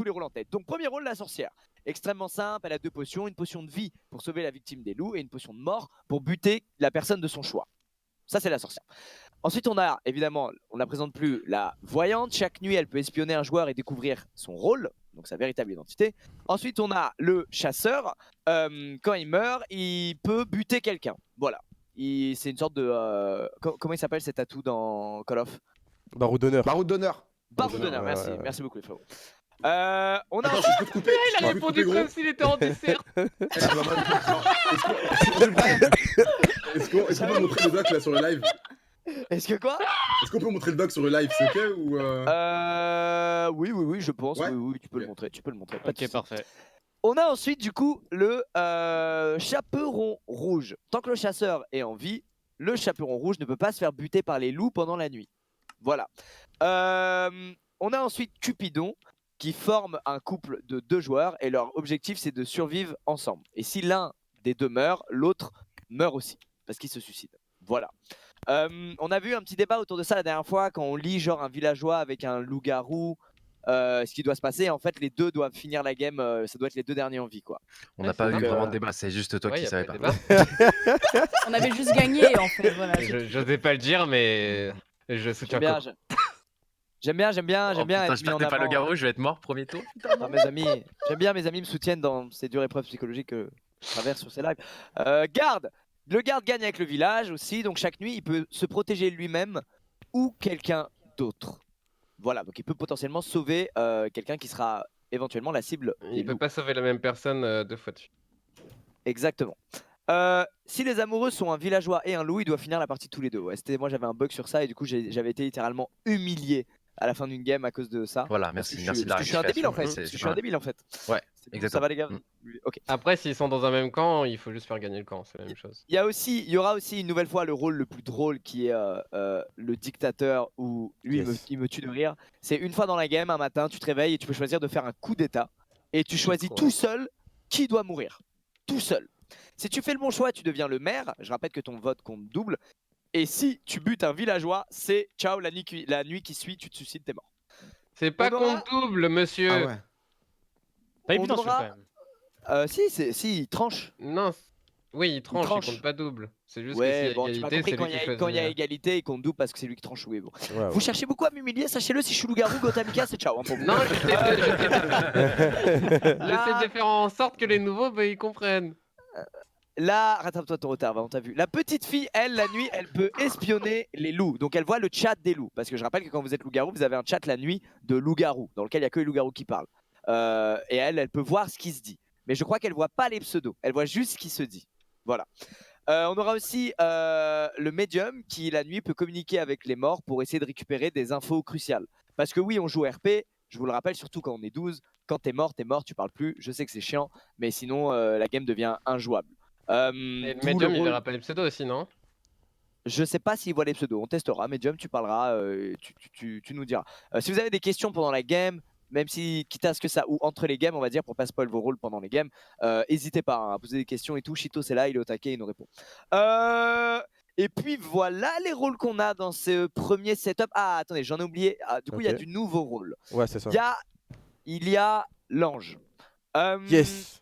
tous les rôles en tête. Donc premier rôle, la sorcière. Extrêmement simple, elle a 2 potions, une potion de vie pour sauver la victime des loups et une potion de mort pour buter la personne de son choix. Ça, c'est la sorcière. Ensuite, on a, évidemment, on ne la présente plus, la voyante. Chaque nuit, elle peut espionner un joueur et découvrir son rôle, donc sa véritable identité. Ensuite, on a le chasseur. Quand il meurt, il peut buter quelqu'un. Voilà. C'est une sorte de... comment il s'appelle cet atout dans Call of? Baroud d'honneur. Baroud d'honneur. Baroud d'honneur, Ouais, merci. ouais. Merci beaucoup les frérots. On a Attends, ensuite... je peux te couper. Il a répondu comme s'il était en dessert. Est-ce qu'on peut montrer le doc là sur le live? Est-ce que quoi? Est-ce qu'on peut montrer le doc sur le live? C'est ok ou Oui, je pense. Ouais. Oui, tu peux Ok. le montrer. Tu peux le montrer. Pas de Ok, souci. parfait. On a ensuite du coup le chaperon rouge. Tant que le chasseur est en vie, le chaperon rouge ne peut pas se faire buter par les loups pendant la nuit. Voilà. On a ensuite Cupidon qui forme un couple de 2 joueurs et leur objectif c'est de survivre ensemble. Et si l'un des 2 meurt, l'autre meurt aussi parce qu'il se suicide. Voilà. On a vu un petit débat autour de ça la dernière fois quand on lit genre un villageois avec un loup-garou. Ce qui doit se passer, en fait, les 2 doivent finir la game. Ça doit être les 2 derniers en vie, quoi. On n'a Ouais, pas c'est eu ça. vraiment de débat, c'est juste toi Ouais, qui y a savais pas pas. de débat. On avait juste gagné en fait. Voilà. Je n'osais pas le dire, mais je soutiens J'aime bien, Coco. j'aime bien Oh, putain, être mis j'espère en que t'es pas le avant. garou, je vais être mort premier tour. Non, mes amis, j'aime bien mes amis me soutiennent dans ces dures épreuves psychologiques que je traverse sur ces lives. Garde, le garde gagne avec le village aussi, donc chaque nuit il peut se protéger lui-même ou quelqu'un d'autre. Voilà, donc il peut potentiellement sauver quelqu'un qui sera éventuellement la cible des Il peut loups. pas sauver la même personne 2 fois dessus. Exactement. Si les amoureux sont un villageois et un loup, ils doivent finir la partie tous les 2. Ouais, moi j'avais un bug sur ça et du coup j'avais été littéralement humilié à la fin d'une game à cause de ça. Voilà, merci de Parce la que je suis un débile en fait. rectification. Parce que je suis un débile en fait. Ouais, C'est bon, exactement. ça va les gars? Mm. Ok. Après, s'ils sont dans un même camp, il faut juste faire gagner le camp, c'est la même chose. Il y aura aussi une nouvelle fois le rôle le plus drôle qui est le dictateur où lui Yes. il me tue de rire. C'est une fois dans la game, un matin, tu te réveilles et tu peux choisir de faire un coup d'état et tu choisis trop tout seul qui doit mourir. Tout seul. Si tu fais le bon choix, tu deviens le maire. Je rappelle que ton vote compte double. Et si tu butes un villageois, c'est ciao, la nuit qui suit, tu te suicides, t'es mort. C'est pas On aura- compte double, monsieur. Ah ouais. Pas On évident celui-là, aura- quand même. Si, il tranche. Non, oui, il tranche, tranche. il compte pas double. C'est juste que Ouais, si bon, tu égalité, m'as c'est compris, lui quand il y a choisit. égalité, il compte double parce que c'est lui qui tranche. Oui, bon. Ouais, Vous cherchez beaucoup à m'humilier, sachez-le, si je suis loup-garou, Gotamika, c'est ciao hein, pour vous. Non, j'essaie Là, de faire en sorte que les nouveaux, ils comprennent. là, rattrape-toi ton retard, on t'a vu. La petite fille, elle, la nuit, elle peut espionner les loups. Donc elle voit le chat des loups. Parce que je rappelle que quand vous êtes loup-garou, vous avez un chat la nuit de loup-garou, dans lequel il n'y a que les loups-garous qui parlent. Et elle peut voir ce qui se dit. Mais je crois qu'elle voit pas les pseudos, elle voit juste ce qui se dit. Voilà. On aura aussi le médium qui, la nuit, peut communiquer avec les morts pour essayer de récupérer des infos cruciales. Parce que oui, on joue RP, je vous le rappelle, surtout quand on est 12. Quand t'es mort, tu parles plus. Je sais que c'est chiant, mais sinon, la game devient injouable. Et D'où le médium, le il rôle- verra pas les pseudos aussi, non? Je sais pas s'il voit les pseudos, on testera. Medium, tu parleras, tu nous diras. Si vous avez des questions pendant la game, même si, quitte à ce que ça, ou entre les games, on va dire, pour pas spoil vos rôles pendant les games, n'hésitez pas hein, à poser des questions et tout. Chito, c'est là, il est au taquet, il nous répond. Et puis voilà les rôles qu'on a dans ce premier setup. Ah, attendez, j'en ai oublié. Ah, du coup, il y a Ok. du nouveau rôle. Ouais, c'est ça. Il y a l'ange. Yes.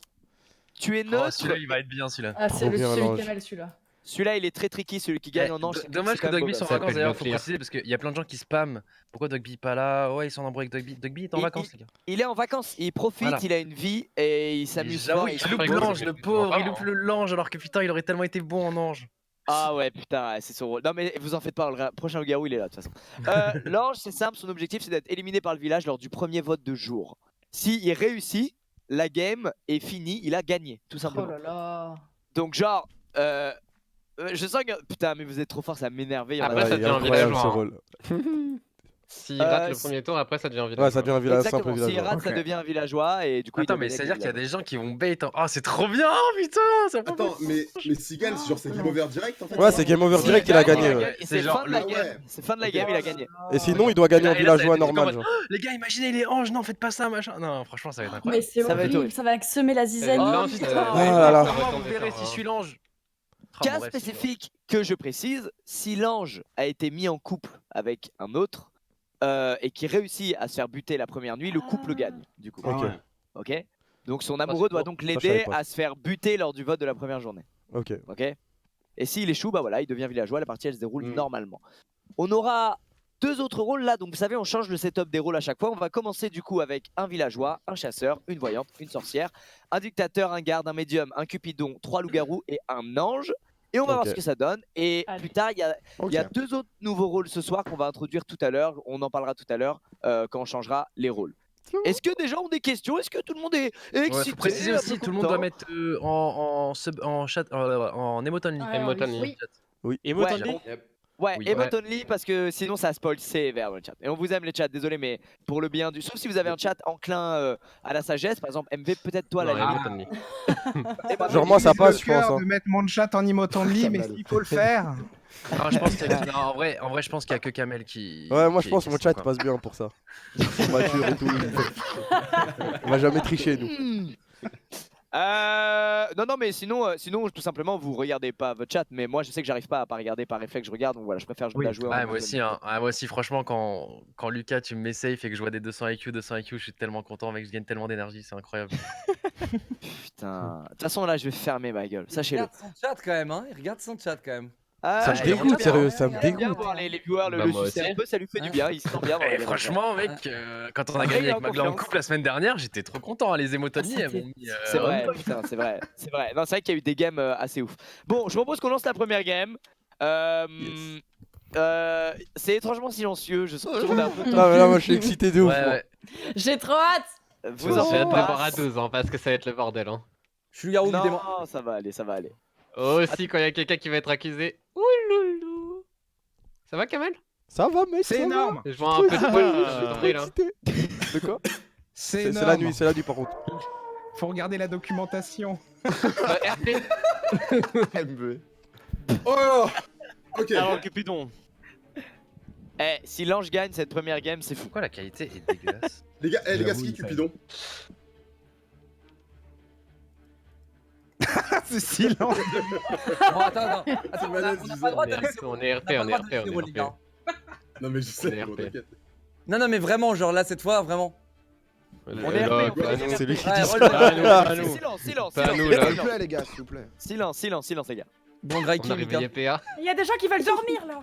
Tu es Oh, neutre. celui-là, il va être bien celui-là. Ah, c'est Trop bien, celui qui l'ange. a mal celui-là. Celui-là, il est très tricky, celui qui gagne en ange. Dommage c'est que quand même Dogby beau, soit en Ça vacances s'appelle d'ailleurs, faut Clear. préciser parce qu'il y a plein de gens qui spamment. Pourquoi Dogby pas là? Ouais, ils sont en embrouille avec Dogby. Dogby est en vacances, les gars. Il est en vacances, il profite, Voilà. il a une vie et il s'amuse J'avoue, fort. il il loupe fait l'ange, beau, le c'est pauvre, il vraiment, loupe l'ange alors que putain, il aurait tellement été bon en ange. Ah ouais, putain, ouais, c'est son rôle. Non mais vous en faites pas, le prochain loup-garou il est là de toute façon. L'ange, c'est simple, son objectif c'est d'être éliminé par le village lors du premier vote de jour. S'il réussit, la game est finie, il a gagné, tout Oh simplement. là là. Donc genre, je sens que... Putain, mais vous êtes trop fort, ça m'énerve. Après, ça il est devient un incroyable ce villageois, rôle. S'il rate le c'est- premier tour, après, ça devient un village. Ouais, ça devient un village, simple Exactement, s'il villageois. rate, ça Ok. devient un villageois et du coup Attends, il mais doit c'est-à-dire qu'il y a gagner des gens qui vont bait en. Ah, c'est trop bien, putain, c'est pas Attends, mais Sigan, c'est genre c'est game over direct en fait. Ouais, c'est game over direct, il a gagné. Ouais. Et C'est c'est genre fin de la le- game, ouais. c'est fin de la game, il a gagné. Et sinon, il doit gagner en Et là, ça va villageois être des trucs normal. en genre. Les gars, imaginez les anges, non, faites pas ça, machin. Non, franchement, ça va être Mais incroyable. c'est Ça va être horrible, horrible. ça va semer la zizanie. Oh, putain. putain. Ah là là. Comment vous verrez si je suis l'ange? Ah, Cas bon, bref, spécifique que je précise, si l'ange a été mis en couple avec un autre, et qui réussit à se faire buter la première nuit, le couple gagne, du coup. Ok. Ok. Donc son amoureux doit donc je savais l'aider pas. à se faire buter lors du vote de la première journée. Ok. Ok. Et s'il échoue, bah voilà, il devient villageois, la partie elle se déroule Mm. normalement. On aura 2 autres rôles là, donc vous savez, on change le setup des rôles à chaque fois. On va commencer du coup avec un villageois, un chasseur, une voyante, une sorcière, un dictateur, un garde, un médium, un cupidon, 3 loups-garous et un ange. Et on va Ok. voir ce que ça donne. Et Allez. plus tard, il y a 2 autres nouveaux rôles ce soir qu'on va introduire tout à l'heure. On en parlera tout à l'heure quand on changera les rôles. Est-ce que des gens ont des questions? Est-ce que tout le monde est Ouais, excité? faut préciser un aussi, peu tout le monde doit content mettre en chat, en emote only. Ouais, Emote oui. only. Oui. Oui. Et moi, Ouais. t'en dis Ouais, Oui. emote only parce que sinon ça spoil sévère le chat. Et on vous aime les chats, désolé, mais pour le bien du. Sauf si vous avez un chat enclin à la sagesse, par exemple MV, peut-être toi Non, la limite. emote only. Emote Genre only. moi ça J'ai passe le je pense. cœur Hein. de mettre mon chat en emote only, mais s'il faut le faire. Non, je pense qu'il y a... non, en vrai, je pense qu'il y a que Kamel qui. Ouais moi je qui- pense qui mon sait chat quoi. passe bien pour ça. Mature et tout. On va jamais tricher nous. Non, mais sinon, tout simplement, vous regardez pas votre chat. Mais moi, je sais que j'arrive pas à pas regarder par réflexe, je regarde. Donc voilà, je préfère Oui. la jouer en Ouais, emote moi only. aussi, hein. Ouais, moi aussi, franchement, quand Lucas, tu me mets safe et que je vois des 200 IQ, je suis tellement content, mec, je gagne tellement d'énergie, c'est incroyable. Putain. De toute façon, là, je vais fermer ma gueule. Il Sachez-le. regarde son chat quand même, hein. Il regarde son chat quand même. Ah, Ça me il dégoûte aime bien, sérieux, ça me il aime bien dégoûte. voir les viewers Bah, le moi sucer aussi. un peu, ça lui fait du bien. Il se sent bien. dans Et les franchement, mec, quand on a Après, gagné il est avec en Magla en confiance. couple la semaine dernière, j'étais trop content. Hein. Les émotonies, elles m'ont mis. C'est vrai, putain, c'est vrai. C'est vrai. Non, c'est vrai qu'il y a eu des games assez ouf. Bon, je vous propose qu'on lance la première game. C'est étrangement silencieux. Je sens que tout le monde est un peu tendu. Non mais là moi je suis excité de ouf. Ouais, moi. ouais. J'ai trop hâte. Vous en Je vais faites te préparer pas. à 12 ans parce que ça va être le bordel. Hein. Je suis le garou, évidemment. Non, ça va aller, ça va aller. Aussi, quand il y a quelqu'un qui va être accusé. Ouloulou. Ça va, Kamel? Ça va mec. C'est ça va. énorme. Je vois un peu de poil, je suis tombé là. Excité. De quoi? C'est C'est la nuit, c'est la nuit par contre. Faut regarder la documentation. RP. Oh là là. Ok. Alors, Cupidon. Eh, si l'ange gagne cette première game, c'est fou. Pourquoi la qualité est dégueulasse? Les gars, c'est J'avoue, qui il fait. Cupidon? C'est silence. Bon, attends. C'est malade, On n'a disons. pas le droit de donner On est RP, on est RP, on est RP. Non mais je sais, Les gros, RP. t'inquiète. Non, mais vraiment, genre là, cette fois, vraiment. On est RP, on fait des C'est lui qui Ouais, dit roll ça. de- Pas nous. Silence, silence, Pas silence, nous, là. silence. S'il vous plaît, les gars, s'il vous plaît. Silence, les gars. Bon, On Greg, a réveillé PA. Il y a des gens qui veulent dormir là.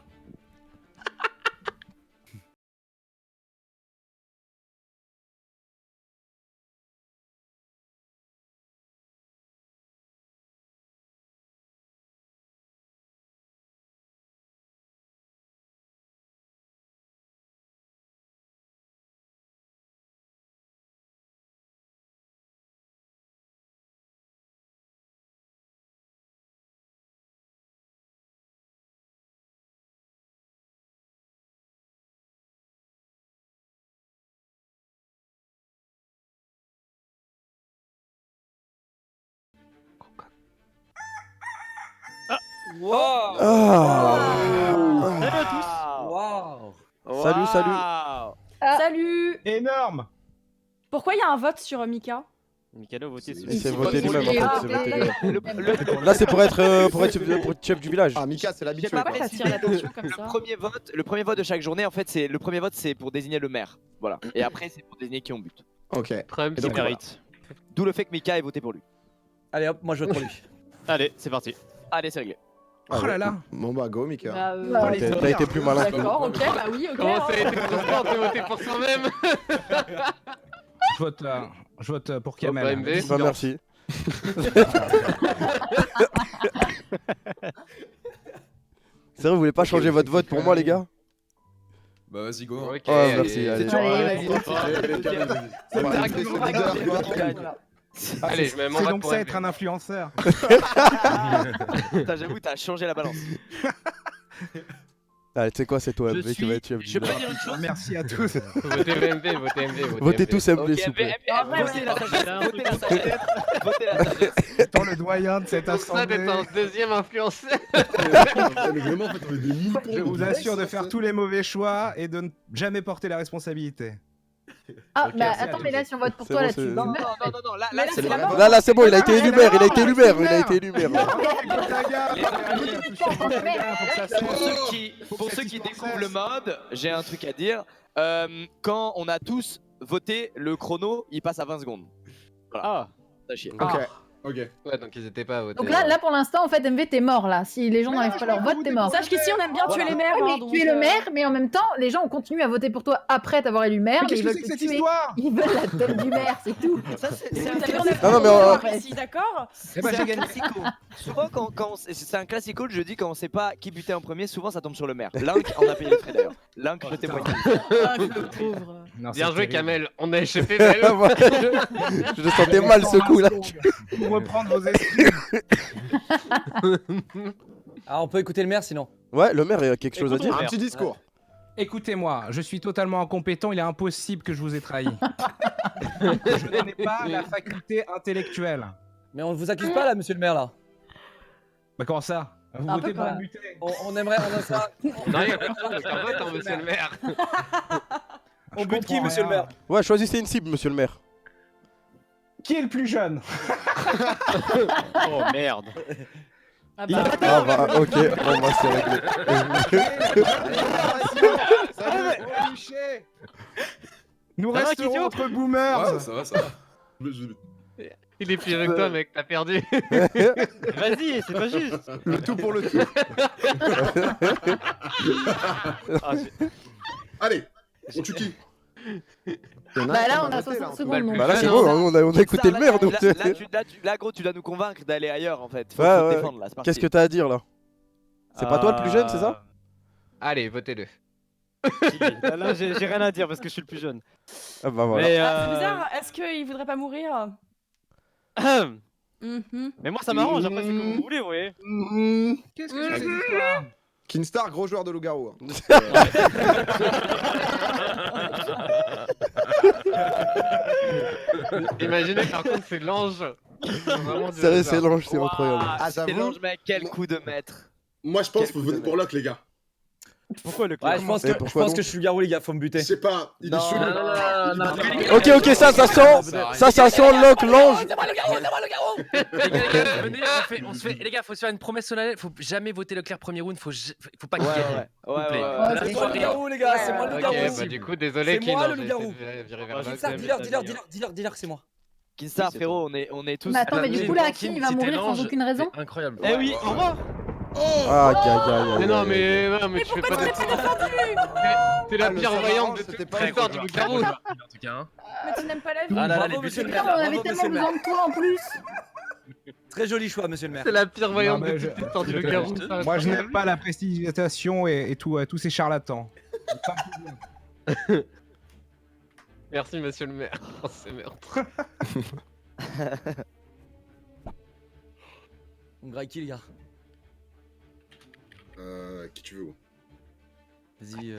Wow. Ah. Waouh. Salut, salut. Waouh. Salut. Énorme. Pourquoi il y a un vote sur Mika? Mikado voté C'est- sur Il s'est c'est voté pas lui-même possible. en fait. Il s'est voté lui-même. Le Là c'est pour être chef du village. Ah, Mika, c'est J'ai l'habitude. pas Pourquoi quoi. t'attires l'attention comme ça? le premier vote de chaque journée, en fait, c'est le premier vote, c'est pour désigner le maire. Voilà. Et après, c'est pour désigner qui on bute. Ok. Trump, Et Qui donc, mérite. D'où le fait que Mika ait voté pour lui. Allez hop, moi je vote pour lui. Allez, c'est parti. Allez, c'est réglé. Ah, Oh là là. Bon bah go, Mika. Bah, Oh, les T'as été plus malin que nous. D'accord, ok, bah oui, ok. comment ça a hein. été constant de voter pour soi-même? Je vote pour Oh, Kamel. bah, MV. Bah merci. C'est vrai, vous voulez pas changer votre vote pour moi les gars? Bah vas-y go. Ok, Oh allez. merci, allez. Allez, vas-y. Ça va rester ce leader, quoi. Allez, je mets mon C'est vote donc pour ça MV. être un influenceur. Putain, j'avoue, t'as changé la balance. Allez, tu sais quoi, c'est toi Je MV qui suis- va être chef du Je peux village. dire une chose. Merci à tous. Votez MV, votez MV. Votez tous MV Ok, s'il vous plaît. votez la sagesse. Votez la sagesse. Votez la sagesse. Étant le doyen de cette Pour ça d'être assemblée, un deuxième influenceur. Mais vraiment, en fait, on est des moutons. je vous assure de faire tous les mauvais choix et de ne jamais porter la responsabilité. Ah, Ok, bah c'est attends, à mais là, si on vote pour C'est toi, bon, là, tu c'est- Non, là, là, c'est c'est vraiment. vraiment- Là, c'est bon, il a été élu maire, il a été élu maire, il a maire. été élu maire. Pour ceux qui découvrent le mode, j'ai un truc à dire. Quand on a tous voté, le chrono, il passe à 20 secondes. Voilà. Ah, Ça chier. Ok. Ok. Ouais, donc ils étaient pas à voter. Donc là, pour l'instant, en fait, MV, t'es mort là. Si les gens n'arrivent pas à leur vote, t'es mort. Sache qu'ici, on aime bien tuer les maires. Oui, hein, mais donc, tu es le maire, mais en même temps, les gens ont continué à voter pour toi après t'avoir élu maire. Mais qu'est-ce ils que veulent c'est que te cette tuer. histoire? Ils veulent la tête du maire, c'est tout. Ça, c'est Vous un savez, on classico. a Non, mais pas on- ici, d'accord. Eh ben, C'est un j'ai gagné. classico. Souvent, c'est un classico, je dis, quand on sait pas qui butait en premier, souvent ça tombe sur le maire. Link en a payé les frais d'ailleurs. Link, je témoigne. Ah, le pauvre. Non, Bien c'est joué, terrible. Kamel. On a échappé belle. Je le sentais mal ce coup là. Pour reprendre vos esprits. Ah, on peut écouter le maire sinon. Ouais, le maire a quelque chose à dire. Un petit discours. Écoutez-moi, je suis totalement incompétent, il est impossible que je vous ai trahi. Je n'ai pas la faculté intellectuelle. Mais on vous accuse pas là, monsieur le maire là. Bah comment ça? Vous Un votez peu pour pas. me buter. On aimerait, on a ça. Non, il y a personne, donc un vote, hein, monsieur le maire. On Je bute qui, comprends monsieur le rien. maire? Ouais, choisissez une cible, monsieur le maire. Qui est le plus jeune? oh merde. Ah bah, Ah bah, ok, bon bah c'est réglé. Nous Ça va, resterons Kikyo entre boomers. Ouais, ça va, ça va. Il est plus jeune que toi, mec, t'as perdu. Vas-y, c'est pas juste. Le tout pour le tout. Ah, Allez, on tue qui? Bah là, on a 60 secondes. donc. Bah là c'est non, bon, on a écouté le maire donc. Là, gros, tu dois nous convaincre d'aller ailleurs en fait. Faut Ouais, te ouais. défendre là, c'est parti. Qu'est-ce que t'as à dire là? C'est pas toi le plus jeune, c'est ça? Allez, votez-le. Là, j'ai rien à dire parce que je suis le plus jeune. Ah bah voilà. Mais, ah, c'est bizarre. Est-ce qu'il voudrait pas mourir? Mhm. Mais moi, ça m'arrange. Après, c'est comme vous voulez, vous voyez. Qu'est-ce que c'est que cette histoire? Kinstar, gros joueur de loup-garou. hein. Imaginez, par contre, c'est l'ange. Vraiment du Sérieux, hasard. c'est l'ange, c'est incroyable. Ah, C'est j'avoue. l'ange, mec, quel coup de maître. Moi, je pense Quel qu'il faut coup de voter pour Locke, les gars. Pourquoi le Ouais, club je pense Et que je pourquoi pense donc que je suis le garou, les gars, faut me Je buter. sais pas, il est Non, chelou. non, Ok, ok, ça sent. Ça sent Locke, l'ange. Venez, on se fait. Les gars, faut se faire une promesse solennelle. Faut jamais voter Leclerc premier round. Faut pas qu'il gagne. Ouais. plaît. Ouais, C'est moi le garou, les gars, c'est moi le Ok, garou bah aussi. du coup, désolé, C'est Kin, moi, hein, le j'ai loup-garou. essayé de virer vers Kinstar, l'autre, dis-leur que c'est moi. Kinstar, frérot, on est tous. Mais attends, mais du coup, là, Kin, il va Si t'es mourir sans l'ange, aucune raison. c'est incroyable. Eh oui, au revoir. Aïe aïe aïe. Mais non, mais tu fais pas de. T'es la le pire sang, voyante de c'était toute pas l'histoire une du grosse loup-garou. En tout cas, hein. Mais tu n'aimes pas la vie. Ah là là, les Bravo, buts, monsieur le Putain, maire. on avait tellement besoin de toi en plus. Très joli choix, monsieur le maire. C'est la pire voyante mais de je- toute l'histoire du loup-garou. Moi, je n'aime pas la prestidigitation et tous ces charlatans. Merci, monsieur le maire. Oh, c'est meurtre. On graille qui, les gars? Qui tu veux? Vas-y,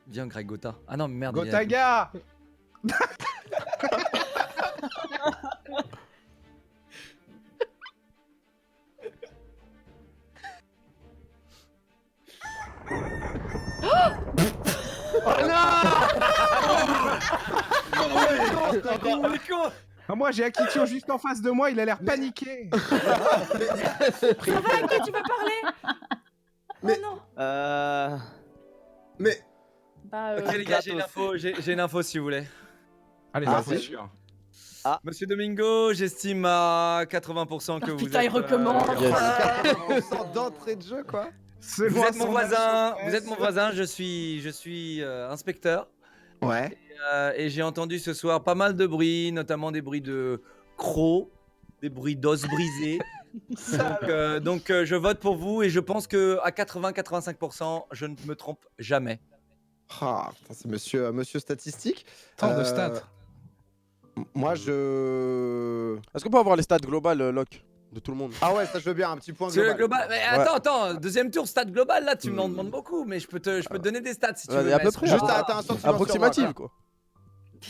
viens, Greg Gotha. Ah non, mais merde. il y a- Gotaga. Ah, moi, j'ai Akitio juste en face de moi, il a l'air paniqué. Ça va, à qui tu veux parler? Mais- Oh non. Mais Bah, Ok, les gars, j'ai une info, j'ai une info si vous voulez. Allez, Ah, vas-y. c'est sûr. Monsieur Domingo, j'estime à 80% que vous putain, êtes. il recommence. D'entrée de jeu, quoi. Vous êtes mon voisin, je suis inspecteur. Ouais. Et j'ai entendu ce soir pas mal de bruits, notamment des bruits de crocs, des bruits d'os brisés. donc je vote pour vous et je pense que à 80-85%, je ne me trompe jamais. Ah, putain, c'est monsieur statistique. Tant de stats. Moi, je. Est-ce qu'on peut avoir les stats globales, Locke, de tout le monde? Ah ouais, ça je veux bien, un petit point C'est le global. global. Mais attends, deuxième tour, stade global, là, tu m'en demandes beaucoup, mais je peux te donner des stats si tu veux. À mais peu est-ce près. que- Juste à un sentiment Approximative sur moi, quoi.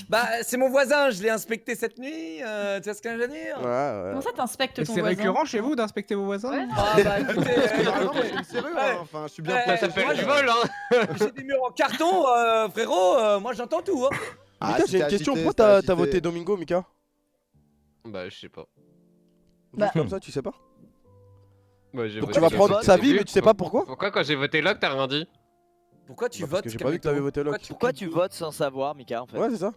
Bah, c'est mon voisin, je l'ai inspecté cette nuit, tu vois ce que je veux dire? Comment ça t'inspectes ton C'est voisin? récurrent chez vous d'inspecter vos voisins? Ouais. Ah bah écoutez, Non, mais je suis sérieux, hein. Enfin, je suis bien Ouais, placé. Ça fait moi, du je- vol, hein. j'ai des murs en carton, frérot, moi j'entends tout, hein. Ah, Mika, j'ai c'était une question. agité, Pourquoi c'était t'as agité. voté Domingo, Mika? Bah, je sais pas. Juste comme ça, tu sais pas? Bah, j'ai Donc voté tu vas Locke prendre au sa début. vie, mais tu sais pas pourquoi? Pourquoi quand j'ai voté Locke, t'as rien dit? Pourquoi tu Bah, parce votes que j'ai pas vu que t'avais voté Locke. Pourquoi tu votes sans savoir, Mika, en fait? Ouais, c'est ça.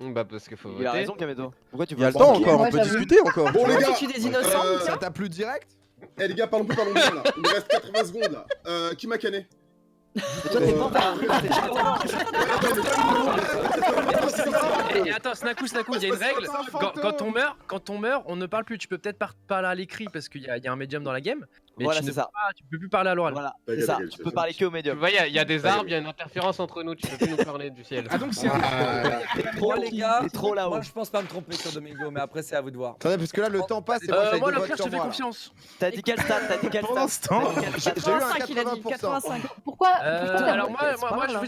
Bah, parce qu'il faut voter. Il a raison, Kameto. Pourquoi tu Il y a votes le temps sans encore, Ouais, on peut j'avoue. discuter encore. Bon, les gars, Tu tues des innocents, euh, Ça t'a plu direct? eh les gars, parlons plus, parlons bien là. Il me reste 80 secondes là. Qui m'a canné? Mais toi, t'es pas Et attends, Snaku, il y a une règle. Quand on meurt, on ne parle plus. Tu peux peut-être parler à l'écrit parce qu'il y a un médium dans la game. Mais Voilà, tu c'est ne ça. peux pas- tu peux plus parler à l'oral. Voilà, c'est T'inquiète, ça. t'inquiète, Tu peux parler que au Tu médium. vois, il y a des arbres, il y a une interférence entre nous, tu peux plus nous parler du ciel. Ah donc c'est Moi les gars, C'est trop là-haut. moi je pense pas me tromper sur Domingo, mais après c'est à vous de voir. Attendez, parce que là, le temps passe et moi, j'avais Moi, deux le votes clair, je sur te fais moi. là. confiance. T'as dit quel stade? T'as dit quel Pendant stade? ce temps, J'ai eu un 85, il a dit 80%. 85. Pourquoi Alors Ok, moi, c'est pas moi, mal, je hein.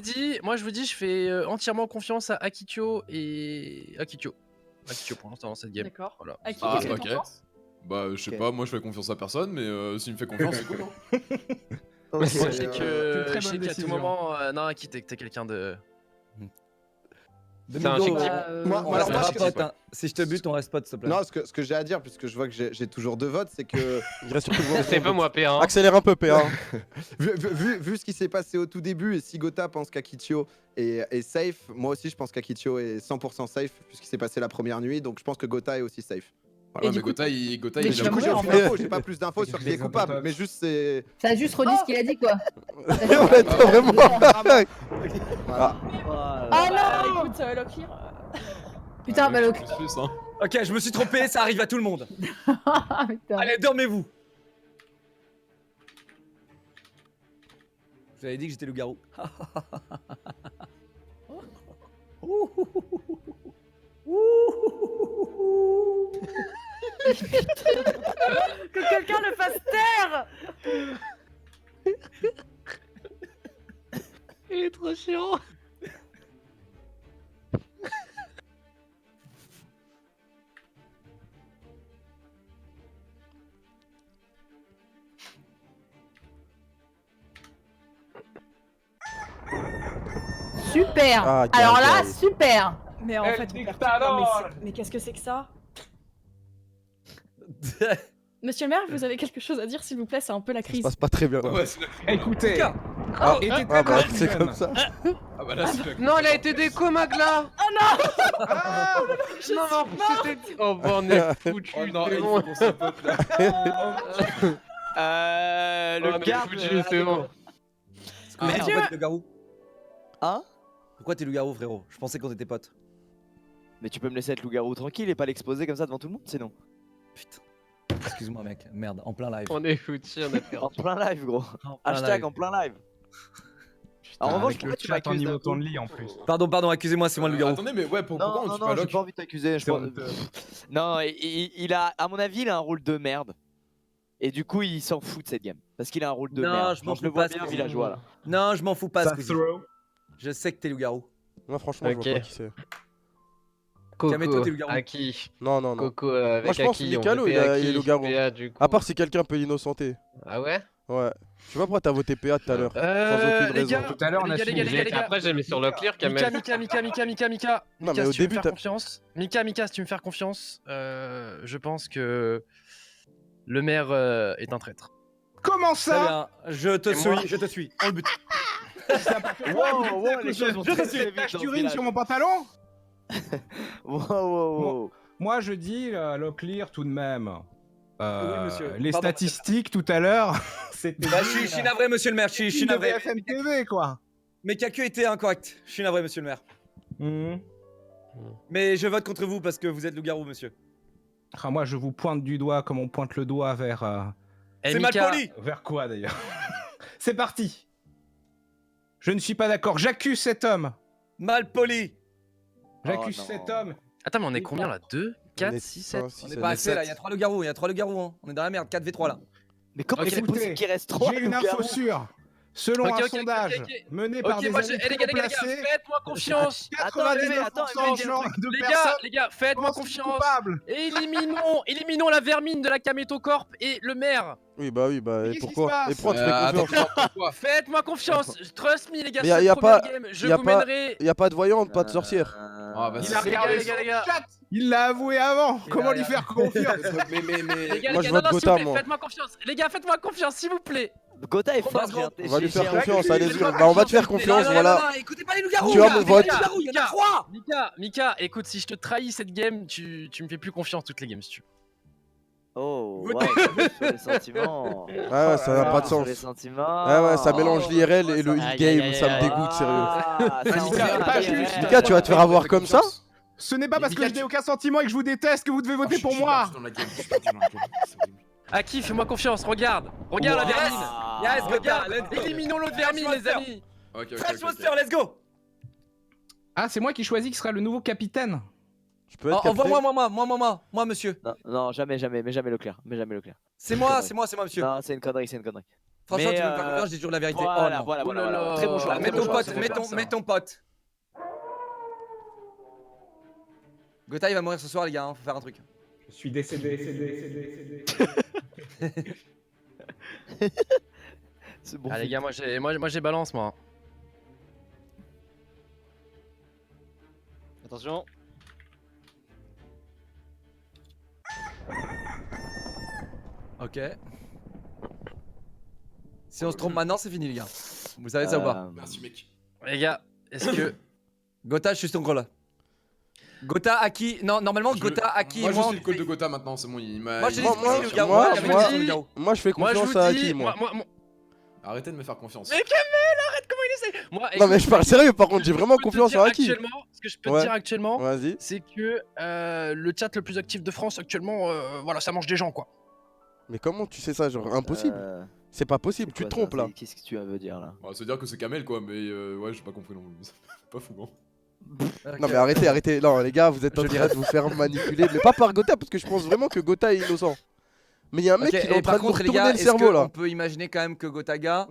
vous dis, je fais entièrement confiance à Akitio et Akitio pour l'instant dans cette game. D'accord. Voilà. À qui Ah, tu fais ok. confiance? Bah, je sais Ok. pas, moi je fais confiance à personne, mais s'il me fait confiance, c'est cool. Hein. Ok. Je sais c'est une que, très je sais bonne qu'à tout décision. moment, non, Aki, t'es quelqu'un de. C'est un Domingo, chic type. Moi, on alors, moi, reste je- pas pote, hein. Si je te bute, on reste pote, s'il te plaît. Non, ce que j'ai à dire, puisque je vois que j'ai toujours deux votes, c'est que Il reste surtout C'est pas moi, P1. Accélère un peu, PA. vu ce qui s'est passé au tout début, et si Gotha pense qu'Akitio est safe, moi aussi je pense qu'Akitio est 100% safe, puisqu'il s'est passé la première nuit, donc je pense que Gotha est aussi safe. Et Ouais, du mais coup, Gotha, il mais est tu déjà vas Du coup, mort. j'ai mourir, aucune en fait. info, j'ai pas plus d'infos sur qui est coupable, mais juste c'est. Ça a juste redit ce qu'il a dit, quoi. On attend vraiment. Voilà. Ah non Écoute, Locklear. Putain, bah le. Plus, hein. Ok, je me suis trompé, ça arrive à tout le monde. Ah, putain. Allez, dormez-vous. Vous avez dit que j'étais loup-garou. Que quelqu'un le fasse taire. Il est trop chiant. Super. Ah, Alors là, Gaël. super. Mais en El fait, on perd tout. dictador. Non, mais qu'est-ce que c'est que ça? Monsieur le maire, vous avez quelque chose à dire, s'il vous plaît? C'est un peu la Ça se crise. passe pas très bien. Ouais, c'est la- Écoutez, Mika. Ah, était ah tellement bah c'est jeune. comme ça. Ah bah là, c'est la- Non, elle a été déco, Magla. Ah, Non, non, c'était. Oh, bon, on est foutu. Oh non, c'est il bon. faut qu'on se pote là. Le Oh, on est garde. foutu, c'est bon. Mais Dieu. pourquoi t'es loup-garou? Hein? Pourquoi t'es loup-garou, frérot? Je pensais qu'on était potes. Mais tu peux me laisser être loup-garou tranquille et pas l'exposer comme ça devant tout le monde, sinon. Putain. Excuse-moi, mec. Merde, en plein live. On est foutu, on a perdu. En plein live, gros. En plein Hashtag live. en plein live. En revanche, avec pourquoi le tu chat en m'accuses niveau d'un ton coup? lit en plus. Pardon, excusez-moi, c'est moi le loup-garou. Attendez, mais ouais, pourquoi Non, on non, tue non, pas j'ai Locke? pas envie de t'accuser. C'est honteux. Non, il a, à mon avis, il a un rôle de merde. Et du coup, il s'en fout de cette game. Parce qu'il a un rôle de Non, merde. je m'en Je le fous vois pas, bien, ce villageois là. Non, je m'en fous pas, Ça Squeezie. throw. Je sais que t'es loup-garou. Moi, franchement, je Ok. vois pas qui c'est. Calme-toi, Coco, t'es loup-garou. à qui? Non, non, non. Coco avec Moi, je pense Aki, on Mikalo, votait il est Aki, loup-garou. PA, du coup. À part si quelqu'un peut l'innocenter. Ah ouais? Ouais. Je sais pas pourquoi t'as voté PA tout à l'heure. Sans aucune Les raison. gars, Tout à l'heure, on a les suivi. gars. Après, j'ai mis sur Locklear, Mika, Kamel. Mika, Non, mais si au tu veux me début, faire t'as. confiance. Mika, si tu veux me faire confiance, je pense que le maire est un traître. Comment Très ça? bien, je te suis, on le bute. Wow, les choses vont Je très suis très une vite tache dans ce d'urine village. sur mon pantalon? Wow. Moi, je dis, Locklear, tout de même. Oui, monsieur. Les Pardon. statistiques tout à l'heure, c'était. Bah, je suis navré, monsieur le maire, je suis de navré. BFM TV, quoi. Mes calculs étaient incorrects. Je suis navré, monsieur le maire. Mais je vote contre vous parce que vous êtes loup-garou, monsieur. Ah, moi, je vous pointe du doigt comme on pointe le doigt vers. Eh, C'est mal Mika, poli. Vers quoi d'ailleurs? C'est parti. Je ne suis pas d'accord. J'accuse cet homme. Mal poli. J'accuse Oh non. cet homme. Attends, mais on est combien là? 2, 4, On est 6, 7 six, On sept. est pas assez là, il y a 3 loups-garous, hein. On est dans la merde, 4v3 là. Mais comment Ok, c'est possible écoutez, qu'il reste 3 J'ai une info sûre. Selon Ok, un ok, sondage ok. mené par Ok, des moi, amis les gars, les gars, placés, faites-moi confiance. 99% de Les personnes gars, faites-moi pensent confiance. coupables. Éliminons la vermine de la Kameto Corp et le maire. Oui, bah oui, bah et qu'est-ce qui se pourquoi? passe Et pourquoi tu fais confiance? Faites-moi confiance. Trust me, les gars, Mais y a- c'est y a le premier pas- game. Je y a vous pas- mènerai. Y a pas de voyante, pas de sorcière. Ah, bah, Il a c'est- regardé les gars, les gars. son chat. Il l'a avoué avant. Comment lui faire confiance? Les gars, Moi, les je gars, vote non, s'il vous Gotha, plaît, moi. faites-moi confiance. Les gars, faites-moi confiance, s'il vous plaît. Gotha est On fort. va- On va lui faire j'ai- confiance, j'ai- allez-y. j'ai- Bah, on va te faire confiance, voilà. écoutez pas les loups-garous. Tu as là. mon vote. Les loups-garous, il y en a 3. Mika, écoute, si je te trahis cette game, tu me fais plus confiance toutes les games si tu veux. Oh, Votez. wow, sur les sentiments. Ah ouais, ça n'a pas de Sur sens. les sentiments. Ah ouais, ça mélange l'IRL et le Aïe, in-game, aïe, ça me aïe, dégoûte, sérieux. Ah, ça, on Mika, verra pas bien. juste. Mika, tu vas te faire avoir comme ça? Ce n'est pas parce que Mika, je n'ai tu- aucun sentiment et que je vous déteste que vous devez voter pour moi. Aki, fais-moi confiance, regarde la Wow. vermine. Yes, Gotha, Regarde, let's go. éliminons l'autre vermine, les amis. Fresh Monster, let's go. Ah, c'est moi qui choisis qui sera le nouveau capitaine. Je peux être Envoie-moi, moi, monsieur. Non, jamais, mais jamais Leclerc. C'est moi, monsieur. Non, c'est une connerie. Franchement, Mais, tu veux me faire confiance, je dis toujours la vérité. Voilà, Oh, non. voilà. Très bon choix. Mets très bon ton choix, pote, très bon choix. mets ton pote. Gotha, il va mourir ce soir, les gars, hein, faut faire un truc. Je suis décédé. C'est bon. Ah les gars, moi j'ai balance moi. Attention. Ok. Si on se trompe maintenant, c'est fini, les gars. Vous savez ça ou pas? Merci, mec. Les gars, est-ce que Gotha, je suis ton gros là. Gotha, Aki. Non, normalement, Gotha, Aki Moi, et je moi. suis le code de Gotha maintenant, c'est bon. Il m'a. Moi, je il- dis moi- le loup-garou. moi- Ouais, j'avais moi- dit le loup-garou. Moi, je fais moi je confiance vous à dis, qui, moi? Arrêtez de me faire confiance. Mais Kamel, arrête comment il essaie. Moi, Non, mais je parle sérieux, par contre, j'ai vraiment ce que je peux te confiance dire en Aki. actuellement- Ce que je peux te Ouais. dire actuellement, Vas-y. c'est que le chat le plus actif de France actuellement, voilà, ça mange des gens quoi. Mais comment tu sais ça? Genre, impossible. C'est pas possible, tu te trompes là. Qu'est-ce que tu veux dire là? On va se dire que c'est Kamel, quoi, mais ouais, j'ai pas compris non plus. Pas fou, hein. Non, mais arrêtez. Non, les gars, vous êtes en train de vous faire manipuler. Mais pas par Gotha, parce que je pense vraiment que Gotha est innocent. Mais il y a un mec Ok, qui est en et train par de nous contre, les retourner gars, le est-ce cerveau qu'on là. peut imaginer quand même que Gotaga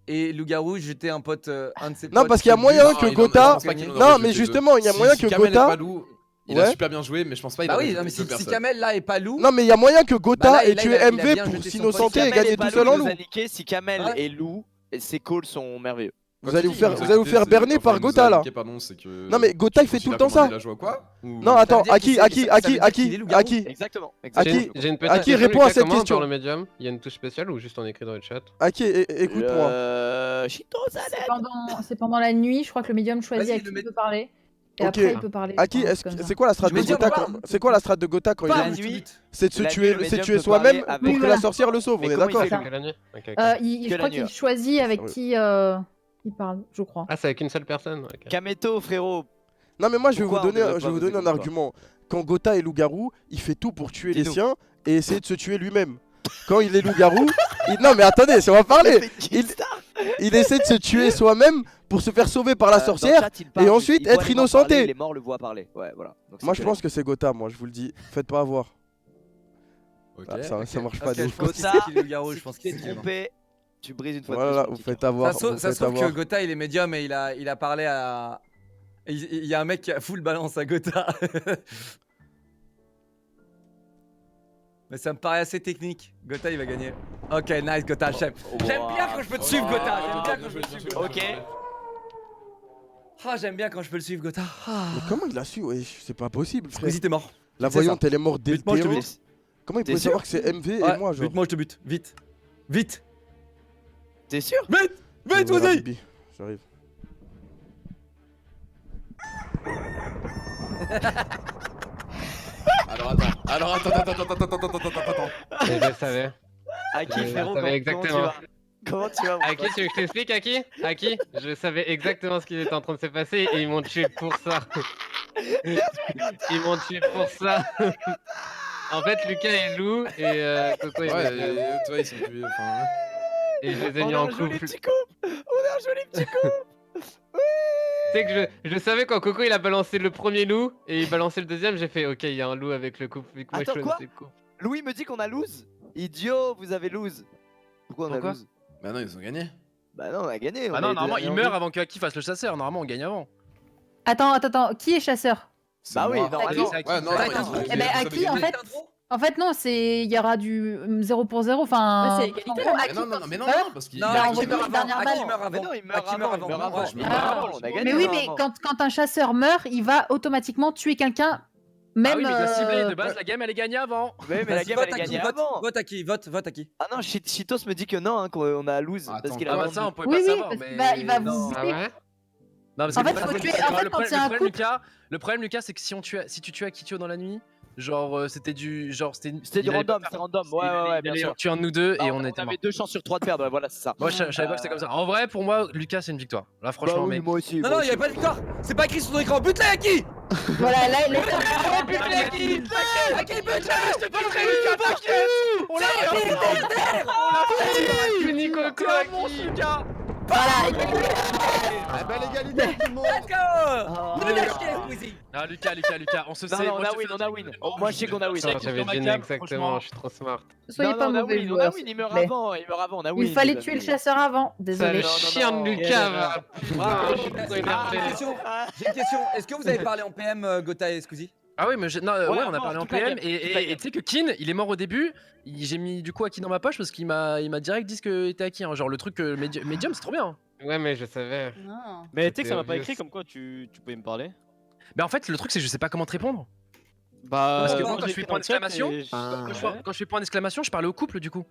et loup-garou jeter un pote, un de ses potes? Non, parce qu'il y a moyen que Gotha. Non, mais justement, il y a moyen que Kamel est Gotha. pas loup, il a Ouais. super bien joué, mais je pense pas il Bah a oui, jeté non, mais deux si personnes. Kamel là est pas loup. Non, mais il y a moyen que Bah Gotha là, ait là, tué il a MV bien pour jeté son s'innocenter pote. et gagner tout seul en loup. Si Kamel Ouais. est loup, ses calls sont merveilleux. Vous allez vous faire berner par Gotha là. Non, mais Gotha il fait tout le temps ça. Non, attends, Aki. Exactement. J'ai une petite Aki, question, réponds à Lucas, cette comment on question. parle le médium? Il y a une touche spéciale ou juste on écrit dans le chat? Aki, écoute-moi. C'est pendant la nuit, je crois que le médium choisit Vas-y, à qui le il peut parler. Et Ok. après, il peut parler. Aki, Enfin, comme ça. c'est quoi la strat de médium Gotha parle. C'est quoi la strat de Gotha quand il La a nuit, C'est de se la tuer, nuit, le c'est médium tuer peut soi-même parler pour avec- que la sorcière le sauve, on Mais est comment il d'accord? fait Que la nuit? Ok, ok. Je Que crois la nuit. qu'il choisit avec Ouais. qui il parle, je crois. Ah, c'est avec une seule personne? Ok. Kameto, frérot. Non, mais moi je vais vous Pourquoi on donner, devrait je vais pas vous donner un voter contre argument. Quand Gotha est loup-garou, il fait tout pour tuer les Dis-nous. siens et essayer de se tuer lui-même. Quand il est loup-garou, non mais attendez, on va parler. Il essaie de se tuer soi-même pour se faire sauver par la Dans le sorcière. chat, il parle, et ensuite il voit être les morts innocenté. parler, Les morts le voient parler. Ouais, voilà. Donc, Moi c'est je pense que c'est Gotha, moi je vous le dis. Faites pas avoir. Ok. Ah, ça marche pas Ok, de je ouf. pense que Gotha, c'est qui le loup-garou, je Si pense tu que t'es c'est qui. trompé, tu brises une fois de Voilà, plus. vous mon faites petit avoir. Ça vous se faites trouve que avoir. Gotha il est médium et il a parlé à. Il y a un mec qui a full balance à Gotha. Mais ça me paraît assez technique. Gotha il va gagner. Ok, nice Gotha, j'aime. J'aime bien quand je peux te suivre Gotha. J'aime bien quand je peux te suivre Gotha. Ok. Ah, j'aime bien quand je peux le suivre Gotha. Ah. Mais comment il a su? Ouais, c'est pas possible, frère. Squeezie t'es mort. La C'est ça. voyante elle est morte dès le Bute-moi, je te PO. bute. Comment il T'es pouvait sûr savoir que c'est MV et Ouais, moi genre? bute-moi, je te bute. Vite. Vite. T'es sûr? Vite. Vite, Voilà, vas-y. Bibi, j'arrive. Alors attends. Et je le savais. Aki, Je frérot, savais comment tu exactement. vas? Comment tu vas, mon Aki, pote? tu veux que je t'explique, Aki, je savais exactement ce qui était en train de se passer et ils m'ont tué pour ça. Ils m'ont tué pour ça. En fait, Lucas est loup et Coco est Ouais, médium. tu vois, ils sont plus. Enfin, Et je les ai On mis a en un joli couple. petit couple. On a un joli petit couple. Tu sais que je savais quand Coco il a balancé le premier loup et il balançait le deuxième, j'ai fait ok, il y a un loup avec le couple. Vu que moi Attends, je quoi? connaissais le couple. Louis me dit qu'on a lose. Idiot, vous avez lose. Pourquoi on a Pourquoi? lose? Bah non, ils ont gagné. Bah non, on a gagné. Ah non, normalement, il meurt avant que Aki fasse le chasseur. Normalement, on gagne avant. Attends, qui est chasseur? Bah oui, moi. normalement. C'est Aki. Ouais, non, Eh ben, Aki, en fait, non, il y aura du 0 pour 0. Enfin, Ouais, c'est égalité, en là. gros, Mais Aki non, parce qu'il Bah, on Aki voit meurt une dernière avant. balle. Aki meurt Mais avant. non, il meurt Aki meurt avant. Il meurt avant. Je Il meurt meurt avant. avant, on a gagné. Mais oui, mais normalement. quand un chasseur meurt, il va automatiquement tuer quelqu'un. Même. Ah oui, mais il doit cibler de base, la game elle est gagnée avant. Oui, mais la game elle est gagnée avant. Vote Aki, vote Aki. Ah non, Cheetos me dit que non, hein, qu'on a lose. Attends, Parce qu'il Ah a bah répondu. ça, on pouvait Oui, pas oui, savoir. parce Mais... qu'il va Non. vous Ah buter. ouais? Non, parce En que fait, le faut problème, tuer- c'est- en fait, le quand problème- c'est un le problème, couple- Lucas, le problème, Lucas, c'est que si tu tuais Akitio dans la nuit, genre c'était du genre C'était du il allait random, pas c'est faire- random. il Ouais, allait- ouais, il bien allait sûr. tuer un de nous deux Ah, et on on était avait morts. 2 chances sur 3 de perdre, ouais, voilà, c'est ça. Moi, je savais pas que c'était comme ça. En vrai, pour moi, Lucas, c'est une victoire. Là, franchement, Bah oui, mais. moi aussi. Non, moi non, il y aussi. avait pas de victoire. C'est pas écrit sur ton écran. Bute-les, Aki. Voilà, là, Bute-les, Aki. Aki, bute-les. Je te buterai, Lucas, t'inquiète. On l'a fait. Nico, Lucas. Belle égalité tout le monde. Let's go. Bute-les, Squeezie. Ah, Lucas, on se Non, sait. non, on moi, a je te win, fais on a un win. truc. Moi, je sais qu'on a win. Putain, j'avais dans ma deviné cam, exactement, franchement. je suis trop smart. Soyez Non, pas non, on a mauvais win, on a joueurs. win, s'il il vous meurt plaît. avant, on a win. Il fallait les tuer le amis. chasseur avant. Ça Désolé. le non, chien non. de Lucas va. Putain, je suis trop J'ai énervé. une question. Est-ce que vous avez parlé en PM, Gotha et Squeezie? Ah oui, mais non, ouais, on a non, parlé en toute la PM game, et toute la et tu sais que Kin, il est mort au début. J'ai mis du coup Aki dans ma poche parce qu'il m'a direct dit que était Aki. Hein. Genre le truc Medium, c'est trop bien. Ouais, mais je savais. Non. Mais tu sais que ça m'a C'était pas obvious. écrit comme quoi tu pouvais me parler. Mais en fait, le truc c'est que je sais pas comment te répondre. Bah, Parce que moi, moi, quand je j'ai fais écrit point dans le chat d'exclamation, et je- quand je fais point d'exclamation, je parle au couple du coup.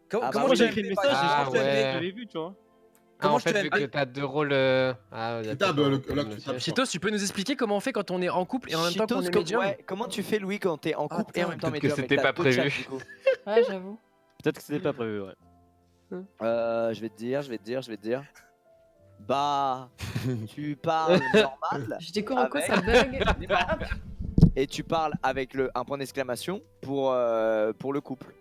Comment Ah, bah, comment Moi je j'ai t'ai écrit le MP, message et Ah, je pense que ouais. je l'ai vu, tu vois. Ah, Comment en je te fait, vu MP? que t'as deux rôles. Ah, il y a Tab, peut-être un là, problème tu tapes. aussi. Chitos, tu peux nous expliquer comment on fait quand on est en couple et en même temps qu'on Cheetos, est médium? ouais, comment tu fais, Louis, quand t'es en couple et en même temps peut-être que médium? c'était et pas t'as deux chats, prévu. du coup Ouais, j'avoue. Peut-être que c'était pas prévu, ouais. Je vais te dire. Bah, tu parles normal Je découvre quoi, Avec- ça bug. et tu parles avec un point d'exclamation pour le couple.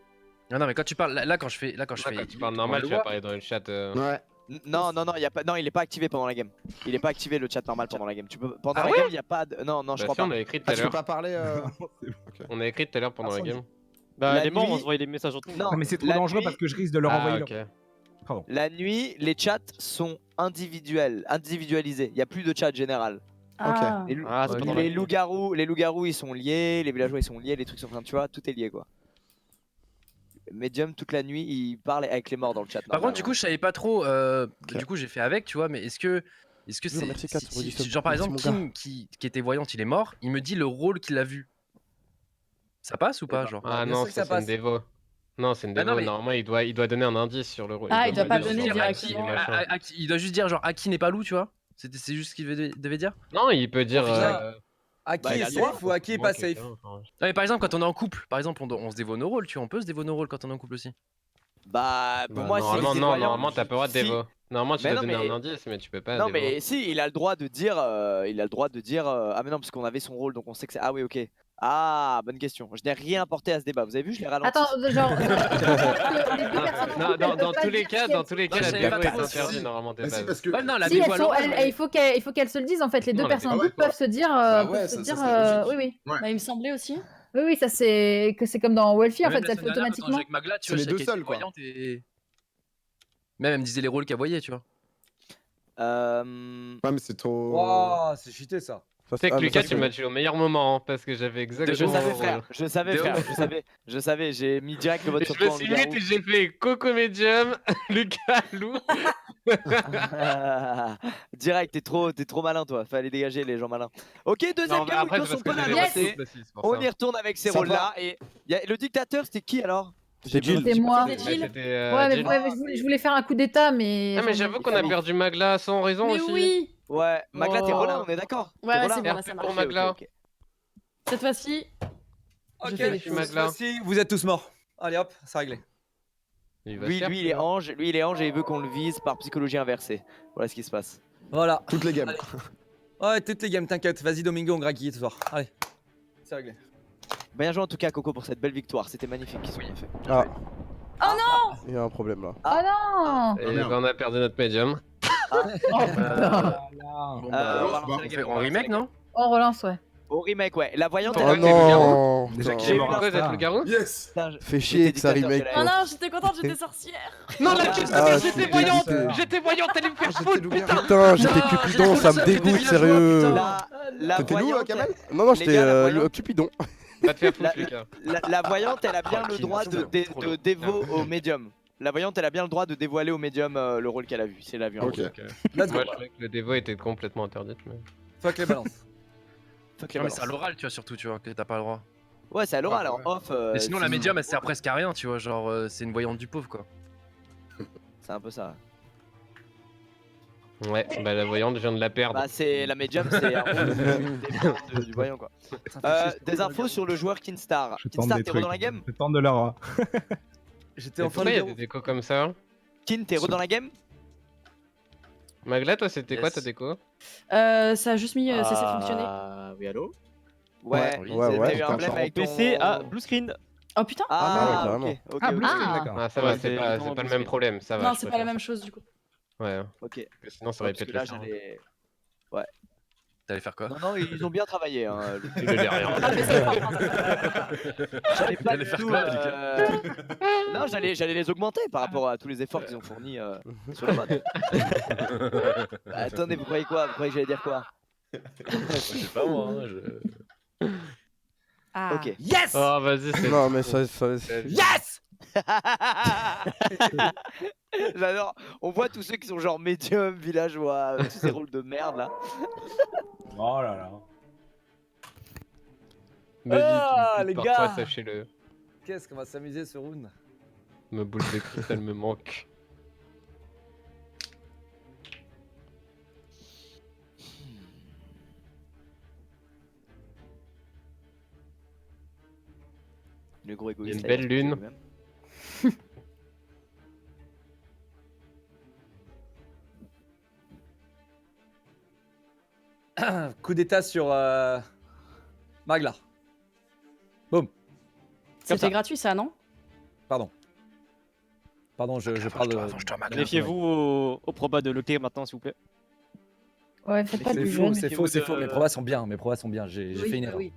Non, mais quand tu parles là quand je fais Quand tu parles normal, tu vas parler dans le chat. Ouais. Non, y a pas, non, il est pas activé pendant la game. Il est pas activé le chat normal pendant la game. Tu peux, pendant Ah la ouais game, il y a pas de. Non, je Bah, crois si, on pas. a écrit tout Ah, à tu peux l'heure. pas parler On a écrit tout à l'heure pendant la Ah, game. Bah, La les morts, nuit- on se voyait des messages autour. Non, Non, mais c'est trop la dangereux nuit- parce que je risque de leur Ah, envoyer. ok. Pardon. La nuit, les chats sont individualisés. Il y a plus de chat général. Ah. Les, loups- Ah, c'est pas Ok. normal. les loups-garous, ils sont liés. Les villageois, ils sont liés. Les trucs sont, enfin, tu vois, tout est lié quoi. Medium toute la nuit, il parle avec les morts dans le chat. Par contre, du coup, je savais pas trop. Ok. Du coup, j'ai fait avec, tu vois, mais est-ce que Oui, c'est. merci, Kat, redis ça. Genre, par Merci, exemple, mon gars. Kim qui était voyante, il est mort, il me dit le rôle qu'il a vu. Ça passe ou pas, genre? Ah bien non, sûr que ça ça c'est une passe. dévo. Non, c'est une Ah, non, dévo. mais- Normalement, il doit donner un indice sur le rôle. Ah, il doit pas donner dire directement. Il doit juste dire, genre, Aki n'est pas loup, tu vois? C'est juste ce qu'il devait dire? Non, il peut dire. Aki Bah, il est a le droit. safe ou Aki est pas safe? Non, mais par exemple, quand on est en couple, par exemple, on se dévoue nos rôles, tu vois, on peut se dévoue nos rôles quand on est en couple aussi. Bah, pour moi, si normalement, c'est non, voyant, normalement, t'as pas le droit de si- dévo. Normalement, tu Mais dois non, donner mais- un indice, mais tu peux pas. Non, dévo. mais si, il a le droit de dire. Ah, mais non, parce qu'on avait son rôle, donc on sait que c'est. Ah, oui, ok. Ah, bonne question. Je n'ai rien apporté à ce débat. Vous avez vu, je l'ai ralenti. Attends, genre. les deux personnes en Non, couple, elles dans peuvent pas tous les dire cas, si dans elles- tous les cas, Ouais, la je savais dévo pas est trop. interdite normalement. Bah si, parce que. Ouais, non, la Si, dévoue elles à sont, l'oral, il faut qu'elles se le disent en fait. Les deux Non, la personnes en dévoue- couple peuvent se dire. Bah ouais, peuvent se ça dire serait logique. oui, oui. Bah, il me semblait aussi. Oui, ça c'est comme dans Wolfie en Même fait, la ça le fait semaine dernière, quand on automatiquement. jouait avec Magla, tu C'est vois, les je deux savais qu'elle seuls, était quoi. voyante et. Même elle me disait les rôles qu'elle voyait, tu vois. Ouais, mais c'est trop. Waouh, c'est cheaté ça. Ça, Tu sais que ah, mais Lucas, ça, tu m'as tué au meilleur moment, hein, parce que j'avais exactement. Je savais, le frère. rôle. Je savais, De frère. ouf. Je savais. J'ai mis direct le vote Et sur je me toi en suis loup-garou. mis et j'ai fait Coco Medium, Lucas Loup. Direct, t'es trop malin, toi. Fallait dégager les gens malins. Ok, deuxième Non, game, après, où c'est ils parce sont que pas j'avais là. Yes. pas de couple aussi, c'est pour On ça. y retourne avec ces Sympa. rôles-là. Et le dictateur, c'était qui alors C'est Jill. C'était moi. C'est Ouais, Jill. c'était, Ouais, mais Jill. je voulais faire un coup d'état, mais. Ah, mais j'avoue qu'on a perdu Magla sans raison Mais aussi. oui. Ouais, Magla, t'es Oh. Rollin, on est d'accord. Ouais, T'es ouais, Rollin c'est bon, là, ça RP marche. pour Magla. Cette fois-ci, Ok, Je fais les cette choses. Magla. fois-ci, vous êtes tous morts. Allez hop, c'est réglé. Il va Lui, se faire, lui, il est tu vois. ange. Lui, il est ange et il veut qu'on le vise par psychologie inversée. Voilà ce qui se passe. Voilà. Toutes les games. Allez. Ouais, toutes les games, t'inquiète. Vas-y, Domingo, on graquille ce soir. Allez. C'est réglé. Bien joué en tout cas, Coco, pour cette belle victoire. C'était magnifique qu'ils ont fait. Ah. Oh non. Il y a un problème là. Oh non. Et ben, on a perdu notre Medium. Bon, Euh, bah, bah, on remake, non? On relance, ouais. Au remake, ouais. La voyante, Oh elle a non. Déjà J'ai eu Pourquoi vous êtes loup-garou? Yes. Putain, Fais chier que ça remake. Oh non, j'étais contente, j'étais sorcière. Non, la Ah, j'étais je voyante! suis J'étais voyante, t'allais me faire J'étais foutre, loup-garou. putain! Putain, j'étais Non, Cupidon, j'étais ça me trop dégoûte, villageois, sérieux. putain. La T'étais où, voyante, Kamel? Non, non, Les j'étais gars, la voyante- Cupidon. Va te faire foutre, Lucas. la voyante, elle a bien le Qui droit me de semble trop long. dévo au médium. La voyante, elle a bien le droit de dévoiler au médium le rôle qu'elle a vu. C'est la vue. en Ok. gros. Let's go. Moi, je trouvais que le dévo était complètement interdit. Mais... Fuck les balances. Fuck les Non, mais c'est à balances. l'oral, tu vois, surtout, tu vois, que t'as pas le droit. Ouais, c'est à l'oral. Ouais, En off. Mais sinon, la c'est- médium, elle sert presque à rien, tu vois, genre, c'est une voyante du pauvre, quoi. C'est un peu ça. Ouais, bah la voyante, je viens de la perdre. Bah, c'est la médium, c'est un rôle du voyant, quoi. Des infos sur le joueur Kinstar. Je tente Kinstar, des t'es trucs. dans la game? Je tente de leur. J'étais Et en fin pourquoi de il y a des décos comme ça? Kin, t'es dans la game? Magla, toi, c'était quoi Yes. ta déco? Ça a juste mis cessé de fonctionner. Oui, allô? Ouais, ouais, t'as eu un putain, blème avec ton... PC à blue screen. Oh putain. Ah, Ah, ok, ouais, ok, Ah, ok. blue screen, d'accord. Ah, ça Ouais, va, c'est c'est pas uniquement le blue même screen. problème, ça va. Non, je c'est pas la préfère. même chose du coup. Ouais, Ok. parce que sinon ça aurait Parce pété que là, le cerveau. j'allais... T'allais faire quoi? Non, non, ils ont bien travaillé. Hein. Je l'ai rien. Ah, mais c'est pas grave. J'allais pas T'allais du faire tout, quoi, Non, j'allais les augmenter par rapport à tous les efforts qu'ils ont fournis sur le mode. Bah, attendez, vous croyez quoi? Vous croyez que j'allais dire quoi? Je sais pas, moi, hein, je... Ah. Ok. Yes! Oh, vas-y, c'est. Non, mais ça. Yes! J'adore. On voit tous ceux qui sont genre médium, villageois, tous ces rôles de merde là. Oh là là. Vas-y, Ah, tu me les piques parfois, gars. sachez-le. Qu'est-ce qu'on va s'amuser ce round? Ma boule de cristal me manque. Le gros Il y a égoïste. une là, belle il a lune. lui-même. Coup d'état sur Magla. Boum. C'était gratuit ça, non? Pardon. Pardon, je parle de. Méfiez-vous au proba de Leclerc maintenant, s'il vous plaît. Ouais, faites pas C'est du faux, jeune. c'est faux, c'est faux. Mes probas sont bien, mes probas sont bien. J'ai Oui, fait une bah erreur. oui.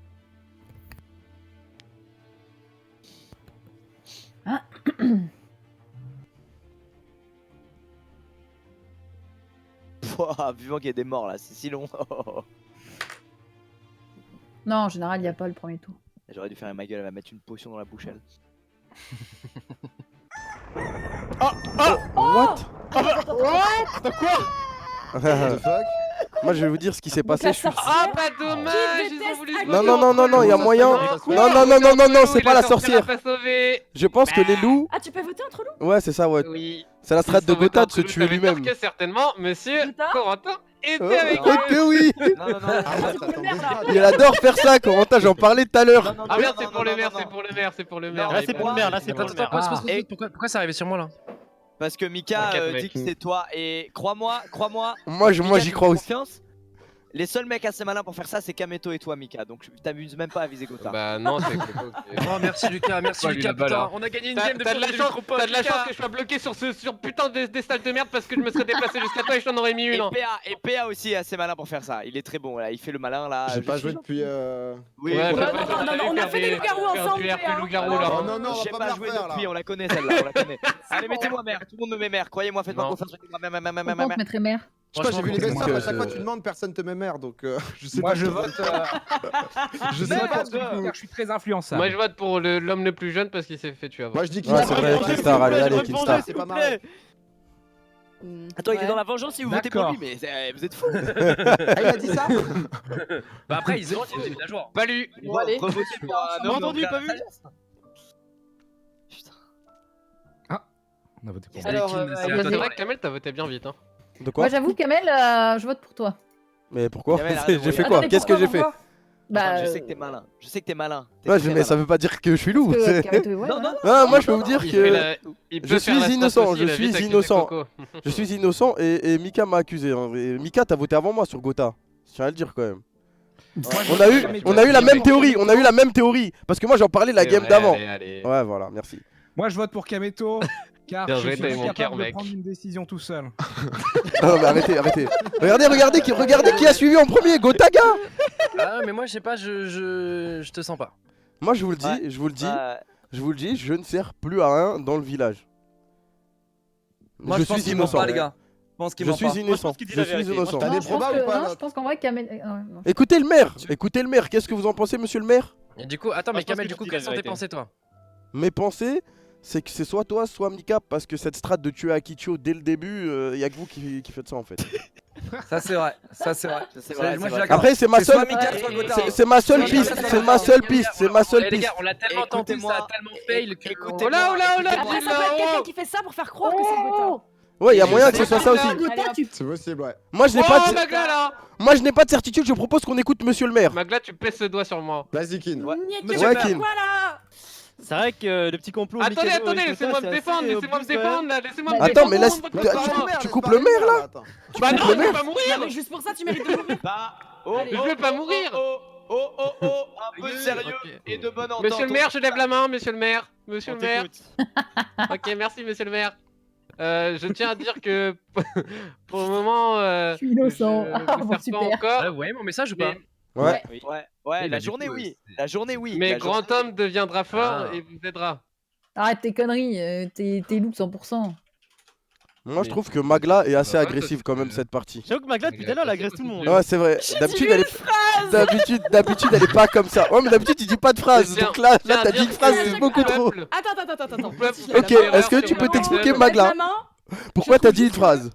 Pouah, vivant qu'il y ait des morts là, c'est si long. Non, en général, il n'y a pas le premier tour. J'aurais dû faire ma gueule, elle va mettre une potion dans la bouche elle. What? What the fuck? Moi, je vais vous dire ce qui s'est Donc passé. la Je suis... sorcière- Ah, pas dommage! Qui Ils ont déteste voulu se Agui. Non, battre non, non, non, non, il y a entre eux. moyen. Quoi Non, non, non, non, non, non, c'est Il pas a la sorti sorcière. pas sauvé. Je pense que les loups. Ah, tu peux voter entre loups? Ouais, c'est ça, ouais. Oui. C'est la strat de Sauvé Gotha de contre se loup, tuer ça veut dire lui-même. que certainement, monsieur Putain. Corentin était Oh, avec oh eux. que oui. Non, non, non. Ah, t'attends déjà. Il adore faire ça, Corentin, j'en parlais tout à l'heure. Non, non, Ah non, merde, non, c'est non, pour le non, maire, non, c'est non. pour le maire, c'est pour le Non, maire. Là, c'est pour le maire, là, c'est pour le maire. Pourquoi ça arrivait sur moi là? Parce que Mika T'inquiète, dit mec. que c'est toi et crois-moi, Moi, Mika, j'y tu crois me fais aussi. confiance. Les seuls mecs assez malins pour faire ça, c'est Kameto et toi, Mika. Donc t'amuses même pas à viser Gotha. Bah non, c'est Coco qui- Oh, merci Lucas, merci Quoi, lui, Lucas, là-bas, putain, là. on a gagné une T'as game de t'as de la de chance, micro-potes, t'as de la Lucas. chance que je sois bloqué sur putain des salles de merde parce que je me serais déplacé jusqu'à toi et je t'en aurais mis Et une. hein. PA aussi est assez malin pour faire ça. Il est très bon là, il fait le malin là. J'ai Je pas suis joué gentil. depuis. Oui, Ouais, oui, bah, oui. non, on a fait des loups-garous ensemble, Tu PA. loup-garou Non, là. non, hein. non, on va J'ai pas pas me joué refaire, depuis, là. on la connaît celle-là, on la connaît. Allez, mettez-moi mère, tout le monde me met mère. Croyez-moi, faites-moi Non. confiance. Pourquoi on te mettrait mère? Je sais pas, j'ai vu les Franchement, best-of, à que chaque fois je- tu demandes, personne te met mère, donc je sais Moi, pas. je vote. Je sais Moi, pas. je suis très influençable. Moi je vote pour l'homme le plus jeune parce qu'il s'est fait tuer avant. Moi je dis qu'il Ouais, a c'est pas vrai, répondu, Kinstar, allez, allez, s'il vous Kinstar. plaît, c'est pas marrant. Attends, il est Ouais. dans la vengeance si vous votez pour D'accord. lui, mais vous êtes fous. Ah, il a dit ça? Bah après, ils ont des villageois. Pas lui. Bon, allez. Revotez pour un homme, entendu, donc, pas vu. Putain. On a voté pour. Alors, Kin, c'est à vas-y. toi C'est de vrai parler. que Kamel t'as voté bien vite hein. De quoi? Moi, j'avoue, Kamel, je vote pour toi. Mais pourquoi? Kamel, arrête de J'ai fait mourir. quoi? Attendez, Qu'est-ce que j'ai pourquoi, fait? pourquoi Bah, Je sais que t'es malin. Je sais que t'es malin. T'es Ouais, très mais malin. ça veut pas dire que je suis loup. que c'est- Kameto est ouais, Non, voilà. non, Ah, moi, je peux vous dire Il que fait la- il peut je faire la suis strat innocent, aussi, je il a suis vite accusé innocent. Coco. je suis innocent et Mika m'a accusé. hein. Et Mika, t'as voté avant moi sur Gotha. Je tiens à le dire quand même. On a eu la même théorie. On a eu la même théorie. Parce que moi, j'en parlais la C'est game vrai, d'avant. allez, allez. Ouais, voilà, merci. Moi, je vote pour Kameto Car Bien je joué, suis t'as eu mon incapable cœur, de mec. prendre une décision tout seul. Non, mais arrêtez. Regardez qui a suivi en premier, Gotaga. Ah, mais moi, je sais pas, je te sens pas. Moi, je vous le dis, Ouais. je ne sers plus à rien dans le village. Moi, je pense qu'il ment pas, les gars. Je pense qu'il ment pas. Je suis innocent. Je suis innocent. T'as des probas ou pas Non, là je pense qu'en vrai, Kamel. Écoutez le maire. Qu'est-ce que vous en pensez, monsieur le maire? Et du coup, attends, mais je pense Kamel, que du tu coup, dis quelles la sont tes vérité. pensées, toi? Mes pensées, c'est que c'est soit toi, soit Mika, parce que cette strat de tuer Akitio dès le début, y a que vous qui faites ça en fait. Ça, c'est vrai. Ça, c'est vrai. C'est vrai, Moi, c'est je suis vrai. d'accord. Après, c'est ma C'est soit seule, Mika, soit Gotha. c'est ma seule piste, c'est ma seule piste, c'est ma seule Eh, les piste. gars, on l'a tellement tenté, ça a tellement fail que. Écoutez-moi, Après, ça peut être quelqu'un qui fait ça pour faire croire que c'est Gotha. Ouais, y a moyen que ce soit ça aussi. C'est possible, ouais. Moi, je n'ai Oh, pas de, Magla là moi, je n'ai pas de certitude. Je propose qu'on écoute monsieur le maire. Magla, tu pèses le doigt sur moi. Vas-y, Kin. Ouais, Kin. Voilà. C'est vrai que le petit complot. Attendez, Mikado et attendez, Gotha, laissez-moi c'est me défendre, assez laissez-moi me obvious, quand défendre là, laissez-moi me Bah, Attends, mais défendre. laisse, tu coupes le maire là. Bah non, le je maire. vais pas Non, mourir. mais juste pour ça, tu mérites de mourir. Je vais pas mourir. un peu de sérieux et de bonne entente. Monsieur le maire, je lève la main, monsieur le maire. Monsieur On le maire. t'écoute. Ok, merci, monsieur le maire. Je tiens à dire que pour le moment, Je suis innocent. je Ah, ne bon, sers pas super. encore. Ah ouais, mon message ou pas? Ouais. Ouais, Oui, la bah, journée du coup, oui. La journée oui. Mais La grand journée- homme deviendra fort Ah. et vous aidera. Arrête tes conneries, t'es loup 100%. Moi, je trouve que Magla est assez Ouais, agressive quand même cette partie. J'avoue que Magla, depuis tout à l'heure, elle agresse tout le monde. Ouais, c'est vrai. D'habitude, elle est pas comme ça. Ouais, mais d'habitude, il dit pas de phrase. Tiens, Donc là, tiens à t'as dit dire une phrase, que c'est le beaucoup trop. peuple- Attends. le peuple Ok, fait est-ce que erreur tu sur peux le t'expliquer, peuple. Magla? La main. Pourquoi Je t'as trouve dit une juste phrase?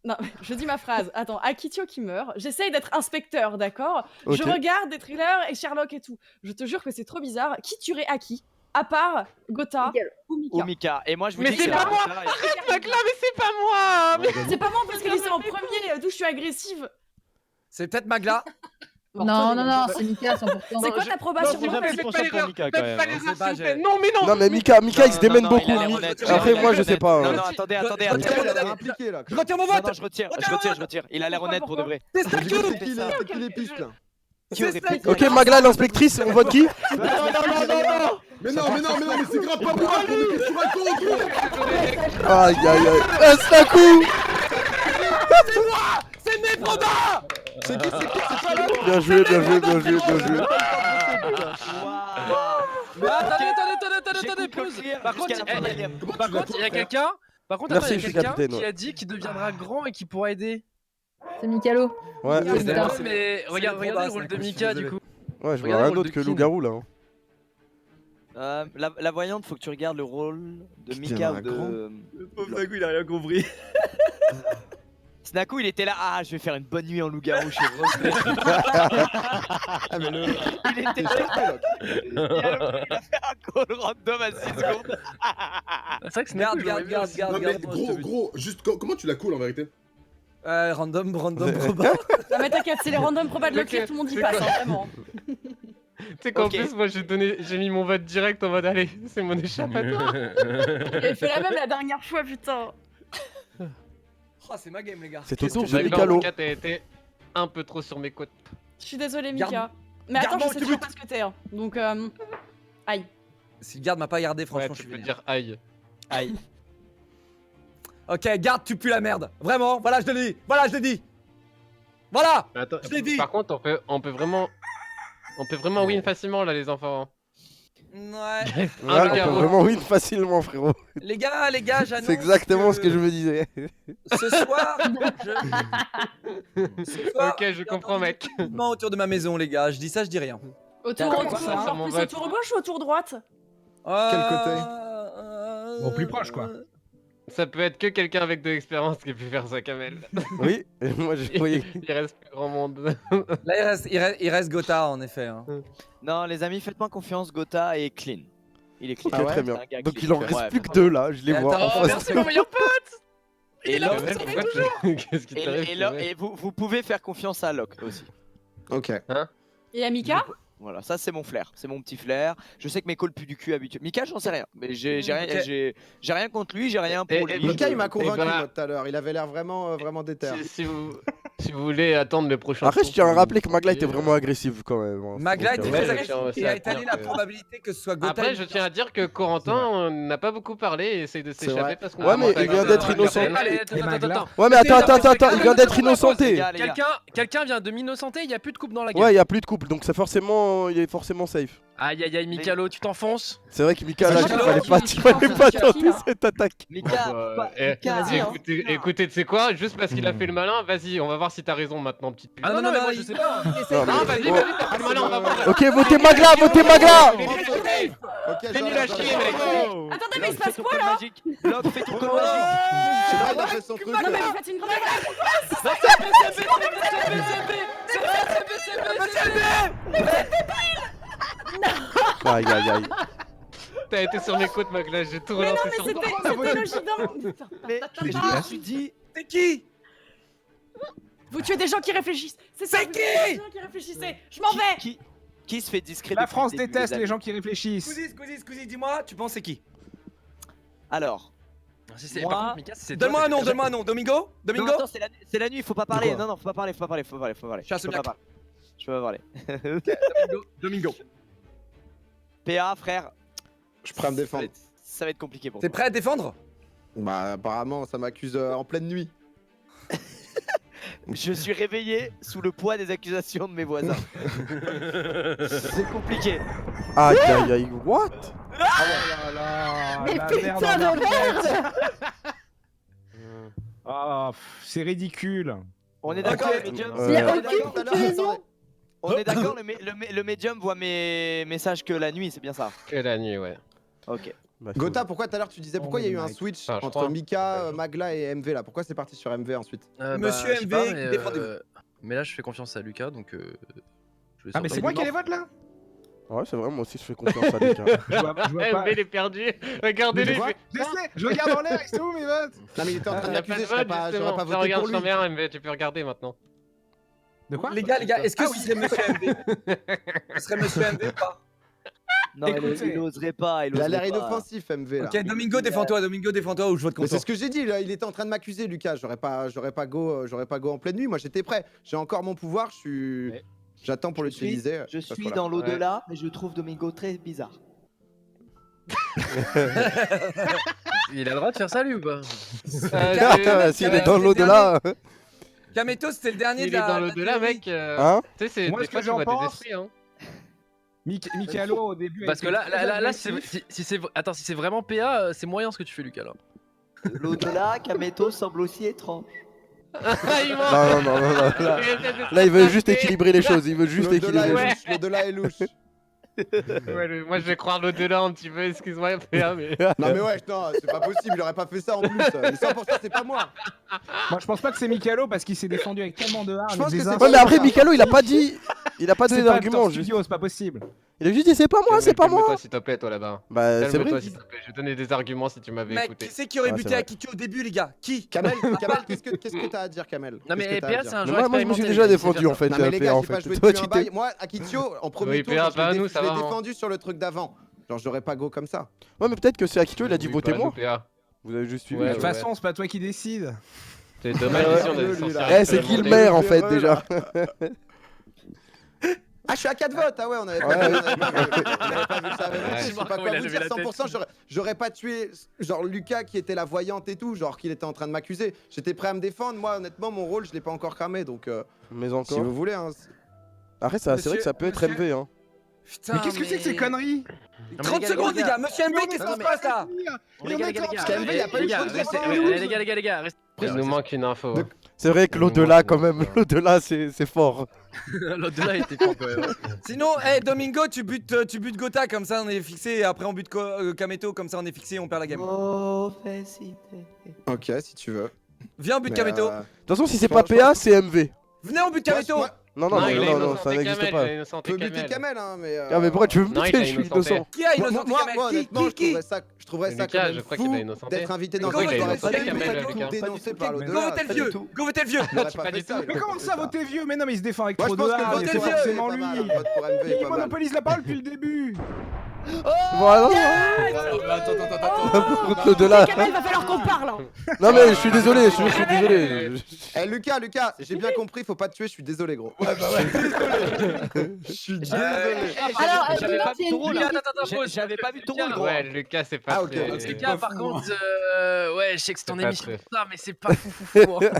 Non, je dis ma phrase. Attends, Akitio qui meurt. J'essaye d'être inspecteur, d'accord? Ok. Je regarde des thrillers et Sherlock et tout. Je te jure que c'est trop bizarre. Qui tuerait Aki? À part Gotha ou Mika. Ou Mika. Et moi je vous Mais dis que c'est pas moi. Gotha, Magla, mais c'est pas moi. C'est pas moi parce qu'elle est en premier, d'où je suis agressive. C'est peut-être Magla. Non, c'est Mika 100%. C'est quoi ta probation? j'ai un petit Faites penchant pas les pour erreurs. Mika, quand Faites pas même. les erreurs, pas, s'il vous plaît. j'ai- Non, mais non. Non, mais Mika, il se démène beaucoup. il a hein. l'air honnête. Après, moi, je sais pas. Non, hein. non, attendez. Je attendez. est impliqué là. Je retire mon Non, vote. non, je retire. Il a l'air honnête pour de vrai. Du coup, c'est qui les pistes là? Ok, Magla, l'inspectrice, on vote qui? Mais non, mais c'est grave pas moi, gros, mais qu'est-ce que tu racontes, gros? Aïe. Snaku. C'est mes probas. C'est qui? C'est pas là? Bien joué. Mais attendez, pause. Par contre, il y a quelqu'un. Par contre, Merci, attends, il y je a suis quelqu'un capitaine, qui ouais. a dit qu'il deviendra grand et qu'il pourra aider. C'est Mikalo. Ouais, Ah, putain. Mais regarde, les regardez le probas, rôle de c'est Mika désolé. du coup. ouais, je vois Regardez rien le d'autre rôle que de loup-garou là. hein. La voyante, faut que tu regardes le rôle de Mika deviendra ou de. Le pauvre Snaku, il a rien compris. Snaku, il était là. Ah, je vais faire une bonne nuit en loup-garou chez Rose. Ah, mais le. Il était là. Il a fait un call random à 6 secondes. C'est vrai que Garde, Snaku, garde. Non, mais gros, juste comment tu la coules en vérité? Random proba. Non, mais t'inquiète, c'est les random probas de Leclerc, tout le monde y passe, hein, vraiment. Tu sais qu'en Ok. plus, moi, j'ai mis mon vote direct en mode allez, c'est mon échappatoire. Il fait la même la dernière fois, putain. Oh, c'est ma game, les gars. C'est au tour de Magla, en Mikalo. tout cas, t'as été un peu trop sur mes côtes. Je suis désolée, Garde- Mika. Mais attends, garde-moi je sais au toujours but. pas ce que t'es. Hein. Donc, aïe. Si le garde m'a pas gardé, Ouais, franchement, tu je suis peux vénère. dire aïe. Aïe. Ok, garde, tu pues la merde. Vraiment, voilà, je te l'ai dit. Voilà. Mais attends, Je l'ai dit. par contre, on peut vraiment win facilement là, les enfants. Ouais. Ouais, on peut loup-garou. vraiment win facilement, frérot. Les gars, j'annonce. C'est exactement ce que je me disais. Ce soir, Ok, je comprends, mec. Autour de ma maison, les gars. Je dis ça, je dis rien. Autour, T'as quoi, ça, sur mon plus vote autour gauche ou autour droite? Quel côté Au plus proche, quoi. Ça peut être que quelqu'un avec de l'expérience qui a pu faire ça, Kamel. Oui, moi je voyais. Il reste plus grand monde. Là, il reste Gotha, en effet. hein. Non, les amis, faites-moi confiance. Gotha est clean. Il est clean. Très très C'est bien. un gars Donc clean. il en reste Ouais, plus que deux là, je les vois en Oh, face. merci mon meilleur pote. Et là, Qu'est-ce qui t'arrive et vous pouvez faire confiance à Locke aussi. Ok. Et à Mika? Voilà, ça c'est mon flair, c'est mon petit flair. Je sais que mes calls puent du cul habituellement. Mika, j'en sais rien, mais j'ai rien, Ok. j'ai rien contre lui, j'ai rien pour lui. Mika, il m'a Eh convaincu ben- moi, tout à l'heure. Il avait l'air vraiment déter. si vous... Si vous voulez attendre le prochain. Après, tour je tiens à pour rappeler que vous Magla était expliquer, vraiment agressif quand même. hein. Magla Donc, était ouais, très je agressif tiens aussi et à a étalé dire la que- probabilité que ce soit Gotha. Après, je tiens à dire que Corentin n'a pas beaucoup parlé et essaye de vrai. s'échapper parce qu'on Ouais, commence mais à il vient agresser d'être la innocent. personne. Allez, Et attends. Ouais, mais attends, il vient d'être innocenté. Les gars. Quelqu'un vient de m'innocenter, il y a plus de coupe dans la gueule. Ouais, il y a plus de couple, donc il est forcément safe. Aïe aïe aïe, Mikalo, tu t'enfonces. C'est vrai que Mika, là, C'est il Mika, fallait pas qui tenter pense cette attaque. Mika, Vas-y, écoutez, tu sais quoi? Juste parce qu'il a fait le malin, vas-y, on va voir si t'as raison maintenant, petite pute. Ah non, mais moi je sais pas. Non, Non, mais- vas-y, t'as fait le malin, on va voir. Ok, votez Magla, votez Magla. Ok, Fais nul à chier, mec. Attendez, mais il se passe quoi là? Log, fais ton code magique. Je sais pas, il a fait son truc. Non, mais vous faites une grenade. Aïe, aïe, aïe. T'as été sur mes côtes, Magla, j'ai tout Mais non, relancé mais sur c'était logique dans mon. Mais je me suis dit. C'est qui? Vous tuez des gens qui réfléchissent. C'est ça. C'est vous qui tuez des gens qui réfléchissaient. Je m'en vais. Qui se fait discret La depuis France le début, déteste amis. les gens qui réfléchissent. Squeezie, dis-moi, tu penses c'est qui? Alors. Par Moi- contre, Mika, c'est Donne-moi toi, un nom, Domingo? Non, attends, c'est la nuit, faut pas parler. quoi Non, faut pas parler. Chasse Je peux au pas parler. Je peux pas parler. Domingo. PA, frère. Je suis prêt à me défendre. Ça va être compliqué pour T'es toi. prêt à défendre? Bah, apparemment, ça m'accuse en pleine nuit. Je suis réveillé sous le poids des accusations de mes voisins. C'est compliqué. Aïe, aïe, aïe, what? Oh là là, Mais la putain merde en de archette. merde. Ah, c'est ridicule. On est d'accord, Ok. le médium. Il y a on est aucune d'accord, situation. on est d'accord, le médium voit mes messages que la nuit, c'est bien ça. Que la nuit, ouais. Ok. Bah, Gotha, pourquoi tout à l'heure tu disais pourquoi il y a eu un switch Ah, je entre crois. Mika, Magla et MV là? Pourquoi c'est parti sur MV ensuite? Monsieur je sais pas, MV, défendez-vous. mais là, je fais confiance à Lucas, donc. Je vais Ah, mais sortir c'est moi du qui les mort. vote là. Ouais, c'est vrai, moi aussi je fais confiance à Mika. Je vois pas. MV, il est perdu. Regardez-les. Mais je sais, je regarde en l'air, c'est où mes votes? Non, mais il était en train Il n'y a pas d'accuser, de j'aurais vote, pas justement. voté Regarde, pour je t'en lui. mets un, MV, tu peux regarder maintenant. De quoi? Les gars, est-ce que ce serait Monsieur MV? Ce serait Monsieur MV ou pas? Non, Écoutez. il oserait pas. Il a l'air inoffensif, MV là. Ok, Domingo, défends-toi ou je vote Mais contre c'est toi. ce que j'ai dit, là, il était en train de m'accuser, Lucas. J'aurais pas go en pleine nuit. Moi, j'étais prêt. J'ai encore mon pouvoir. Ouais. J'attends pour l'utiliser. Je suis Voilà. dans l'au-delà, mais je trouve Domingo très bizarre. Il a le droit de faire ça, lui ou pas? S'il est dans l'au-delà. Kameto, c'était le dernier Il de est la. dans la l'au-delà, théorie. mec. Hein? Tu sais, c'est Moi, des ce que fois, tu j'en vois des pense- esprits, hein. Mikalo au début. a Parce été que là, très si agressif. c'est attends, si c'est vraiment PA, c'est moyen ce que tu fais, Lucas là. L'au-delà, Kameto semble aussi étrange. Il ment. Non, là, là, il veut juste équilibrer les choses. Il veut juste L'au-delà équilibrer. est Ouais. louche. L'au-delà est louche. Ouais, moi, je vais croire l'au-delà un petit peu, excuse-moi, PA, mais. Non, mais ouais, non, c'est pas possible. Il aurait pas fait ça en plus. Mais 100%, c'est pas moi. Moi, je pense pas que c'est Mikalo parce qu'il s'est défendu avec tellement de hargne. Je pense que des c'est insultes. Ouais, mais après, Mikalo, il a pas dit. Il a pas donné C'est pas d'argument. Actor Juste. Studio, c'est pas possible. Il a juste dit c'est pas moi, c'est pas moi. Calme-toi, s'il te plaît, toi là-bas. Bah, c'est Calme-toi, vrai. s'il te plaît. Je vais donner des arguments si tu m'avais Mec, écouté. qui c'est qui aurait Ah, buté c'est vrai. Akitio au début, les gars? Qui? Kamel, qu'est-ce que t'as à dire, Kamel? Non, mais Qu'est-ce que t'as à PA, dire c'est un Mais joueur moi, je me suis expérimenté, déjà il sait défendu faire en fait. Non mais les gars, PA, en j'ai pas fait. joué Toi, depuis tu un bail. t'es. Moi, Akitio, en premier Oui, tour, PA, je pas à l'ai nous, ça je l'ai va, hein. défendu sur le truc d'avant. Genre, j'aurais pas go comme ça. Ouais, mais peut-être que c'est Akito, il a dit Oui, votez pas moi. nous, PA. Vous avez juste suivi. De Ouais, toute façon, c'est pas toi qui décide. C'est dommage Ouais, ici, on a des lui, sorcières là. Eh, c'est qui le expérimentées. maire en fait heureux, déjà? Ah, je suis à 4 votes. Ah ouais, on avait pas, Ouais. on avait pas vu que ça avait Ouais. voté. Je Je sais vois pas comment quoi il a vous levé dire. la tête. 100%, j'aurais pas tué genre Lucas qui était la voyante et tout, genre qu'il était en train de m'accuser. J'étais prêt à me défendre. Moi, honnêtement, mon rôle, je l'ai pas encore cramé. Donc, Mais si encore. vous voulez, hein. Après, c'est vrai que ça peut être MV. Hein. Putain, Mais qu'est-ce que c'est que ces conneries? 30 secondes, les gars. Monsieur MV, qu'est-ce qui se passe là? Les gars, les gars, Kamel, il a pas eu les gars, le choix de restez- répondre. les gars, restez. Il nous manque une info. hein. C'est vrai que l'au-delà, quand même, l'au-delà, c'est fort. L'autre là était fort quand même. Sinon, Domingo, tu butes Gotha, comme ça on est fixé. Et après, on bute Kameto, comme ça on est fixé, on perd la game. Ok, si tu veux. Viens, on bute Mais, Kameto. De toute façon, si c'est Je pas pense- PA, c'est MV. Venez, on bute Kameto. Moi, Non, Non, il a ça innocenté n'existe Kamel, pas. il a je innocenté peux buter Kamel. Kamel, hein, mais. Ah, mais pourquoi tu veux me Non, il buter? a Je suis innocenté. innocent. Qui a Moi, innocenté moi, Kamel? honnêtement, je trouverais ça Lucas, quand je même crois qu'il a fou innocenté. d'être invité dans Pourquoi le il a jeu. innocenté Kamel, Lucas? dénoncé par Go l'au-delà. voter le vieux. Go voter le vieux. Il aurait pas Pas fait du ça, tout. il Mais aurait comment pas fait ça, voter vieux? Mais non, mais il se défend avec Moi, trop je pense de que hargne, voter c'est vieux, forcément est pas mal, lui. un vote pour MV est Il pas mal. monopolise la parole depuis le début. Voilà. Attends. L'au-delà. Kamel, va falloir qu'on parle. hein. Non mais je suis désolé, je suis désolé. Eh Lucas, j'ai bien compris, faut pas te tuer, je suis désolé gros. Je suis désolé. Alors, J'avais pas vu ton rôle. Lucas, hein. attends, pause. J'avais pas vu ton rôle, gros. Ouais, Lucas, c'est pas. Ah, ok, très- ok. Lucas, par fou, contre, ouais, je sais que c'est ton C'est pas émission, très- ça, mais c'est pas fou. Hein.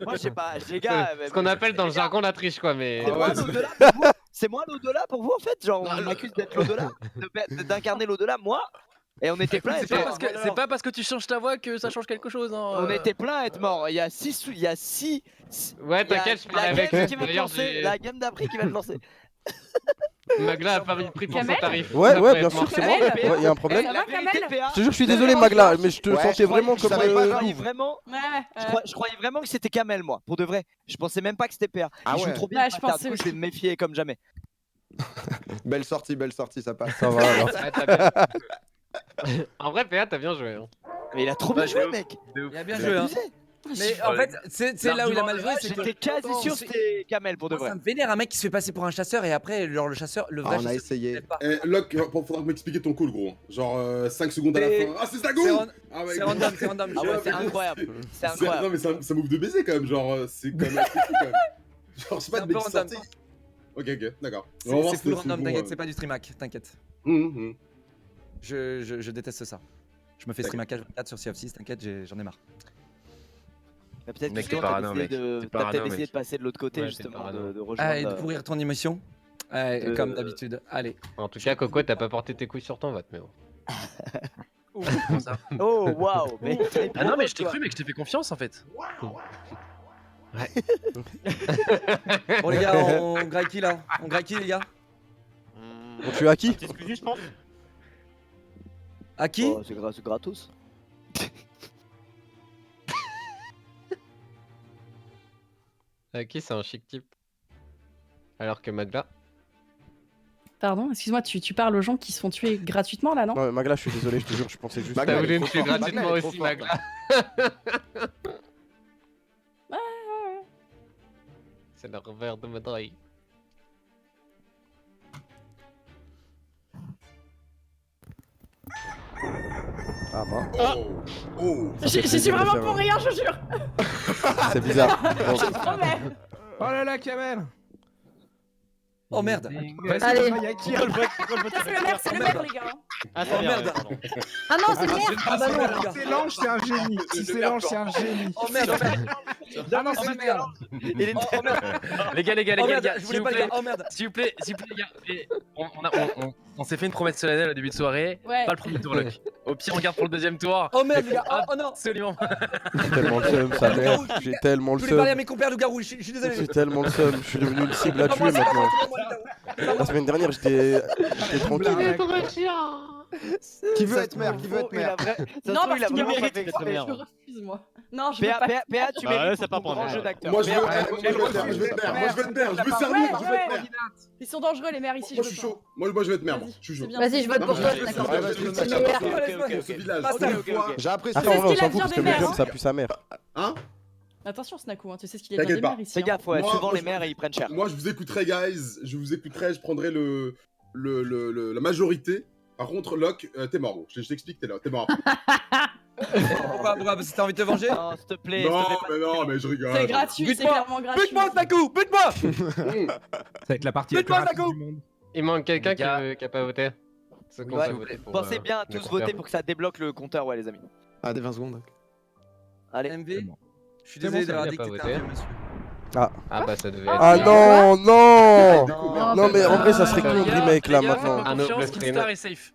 Moi, je sais pas, les gars. Ce qu'on appelle dans le jargon la triche, quoi, mais. C'est moi l'au-delà pour vous. C'est moi l'au-delà pour vous en fait. Genre, on m'accuse d'être l'au-delà, d'incarner l'au-delà, moi. Et on était plein à être morts. C'est pas parce que tu changes ta voix que ça change quelque chose. Hein. On était plein à être morts. Il y a 6. Ouais, t'inquiète, je la parlais avec game qui va te d'ailleurs, lancer. j'ai- La game d'après qui va te lancer. Magla a pas pris pour son Kamel tarif. Ouais, Ça ouais, peut bien être sûr, mort. c'est moi. Kamel Ouais, y a un problème. Ça va, Kamel Je te jure, je suis désolé, Magla, mais je te Ouais, sentais vraiment Je comme. croyais pas, je genre. croyais vraiment. Ouais, Je croyais vraiment que c'était Kamel, moi, pour de vrai. Je pensais même pas que c'était PA. Ah Il joue ouais. trop bien. Ouais, le je bâtard. pensais Du coup, je aussi. vais me méfier comme jamais. Belle sortie, ça passe. Ça va alors. Ouais, t'as bien- En vrai, PA, t'as bien joué. Hein. Mais il a trop bien joué, mec. Il a bien Il a joué, hein. abusé. Mais en fait, c'est là où il a mal joué, c'est que. J'étais quasi sûr que c'était Kamel pour de Moi, vrai. ça me vénère un mec qui se fait passer pour un chasseur et après, genre le chasseur, le vrai On a chasseur, essayé. c'est pas. Eh, Locke, faudra m'expliquer ton call, gros. Genre 5 secondes à la C'est- fin. Ah, c'est C'est Stagou ran- Ah ouais, c'est gros. random, c'est random. Ah je- ouais, c'est incroyable. C'est Non, incroyable. mais ça move de baiser quand même. Genre, c'est quand même assez fou quand même. Genre, je sais pas C'est un de peu mec qui random. sorti. Ok, d'accord. On va voir C'est si full c'est random, bon, t'inquiète, c'est pas du stream hack, t'inquiète. Mhm. Je déteste ça. Je me fais stream hack H24 sur Sea of 6, t'inquiète, j'en ai marre. Mais peut-être Mec, que t'es toi, parano, t'as mec. décidé de- T'es t'as parano, peut-être décidé mec. de passer de l'autre côté Ouais, t'es justement, parano. de Ah, rejoindre. et de pourrir ton émotion comme d'habitude. Allez. En tout cas, Coco, t'as pas porté tes couilles sur ton vote, mais bon. Comment ça Oh waouh, mais Ah non, mais je t'ai cru, mec, je t'ai fait confiance en fait. Bon, les gars, on graille qui là? On graille qui, les gars? On tue à qui? Excusez, je pense. À qui? Oh, c'est gratos. Qui c'est un chic type. Alors que Magla. Pardon, excuse-moi, tu parles aux gens qui se font tuer gratuitement là, non? Non, mais Magla, je suis désolé, je te jure, je pensais juste. Magla, T'as elle voulu est me trop tuer forte. gratuitement Magla, elle est trop aussi, forte. Magla. Ouais. C'est le revers de médaille. Ah bah, Oh. J'y suis vraiment pour rien, je jure. c'est bizarre. Bon. Je te promets. Oh là là, Kamel. Oh merde! Vas-y, Allez. il y a qui? C'est le maire, c'est le maire, les gars. Ah, Oh merde! Ah non, c'est merde. Ah bah non, les Si gars! c'est l'ange, c'est un génie. Si c'est l'ange, c'est un génie. Oh merde! Ah non, c'est merde. Oh merde! Les gars, Oh les merde! gars, Je s'il voulais vous pas le plaît. dire! Oh merde! S'il vous plaît, les gars. On s'est fait une promesse solennelle au début de soirée. Ouais. Pas le premier tour, Locke. Au pire, on garde pour le deuxième tour. Oh merde, les gars! Oh non! Absolument. J'ai tellement le seum, sa mère. J'ai tellement Je le voulais parler à seum. mes compères loup-garou, je suis désolé! J'ai tellement le seum. Je suis devenu une cible à Non, tuer moi, c'est pas maintenant. moi, c'est pas moi, La semaine dernière, j'étais tranquille. Qui veut être maire? Qui veut être maire? Non, parce qu'il vraiment mérite pas fait d'être exprès. maire. Je refuse, moi. Non, je veux pas. PA, tu Ah ouais, mérites ça part pour pour grand un jeu maire. d'acteur. Moi, je veux PA, être maire, je veux être maire, je veux servir, je veux être maire. Ils sont dangereux, les maires ici. Moi, je suis chaud. Moi, je vais être maire, moi. Je suis chaud. Vas-y, je vote pour toi, d'accord. d'accord. Ce village. J'ai apprécié. Attends, en vrai, on qu'il a s'en fout bien parce que des mères, Medium, hein. ça pue sa mère. Hein? Attention, Snaku, hein, tu sais ce qu'il y a bien T'inquiète des pas. maires ici. Fais gaffe, ouais. Moi, Souvent moi, les je- maires ils prennent cher. Moi, je vous écouterai, guys. Je vous écouterai, je prendrai la majorité. Par contre, Locke, t'es mort, gros. Je t'explique, t'es mort. Pourquoi? Parce que t'as envie de te venger? Non, s'il te plaît. Non, s'il te plaît, mais non, mais je rigole. C'est gratuit, c'est Bute-moi. clairement gratuit. Bute-moi, Snaku! Bute-moi! Ça va être la partie la plus Bute-moi, rapide Snaku. du monde. Il manque quelqu'un Les gars. qui a pas voté. Ceux qui ont Ouais, pas voté pour, Pensez bien à le tous compteur. voter pour que ça débloque le compteur, ouais, les amis. Ah, des 20 secondes. Allez. MV? bon. Je suis C'est bon, désolé ça d'avoir va dit que pas t'étais voter. un vieux monsieur. Ah bah ça devait être. Ah non, non! Non, Non, mais en vrai, ça serait Ah, con de remake là Les gars, maintenant. faites-moi Un noble confiance, screen. Kickstar est safe.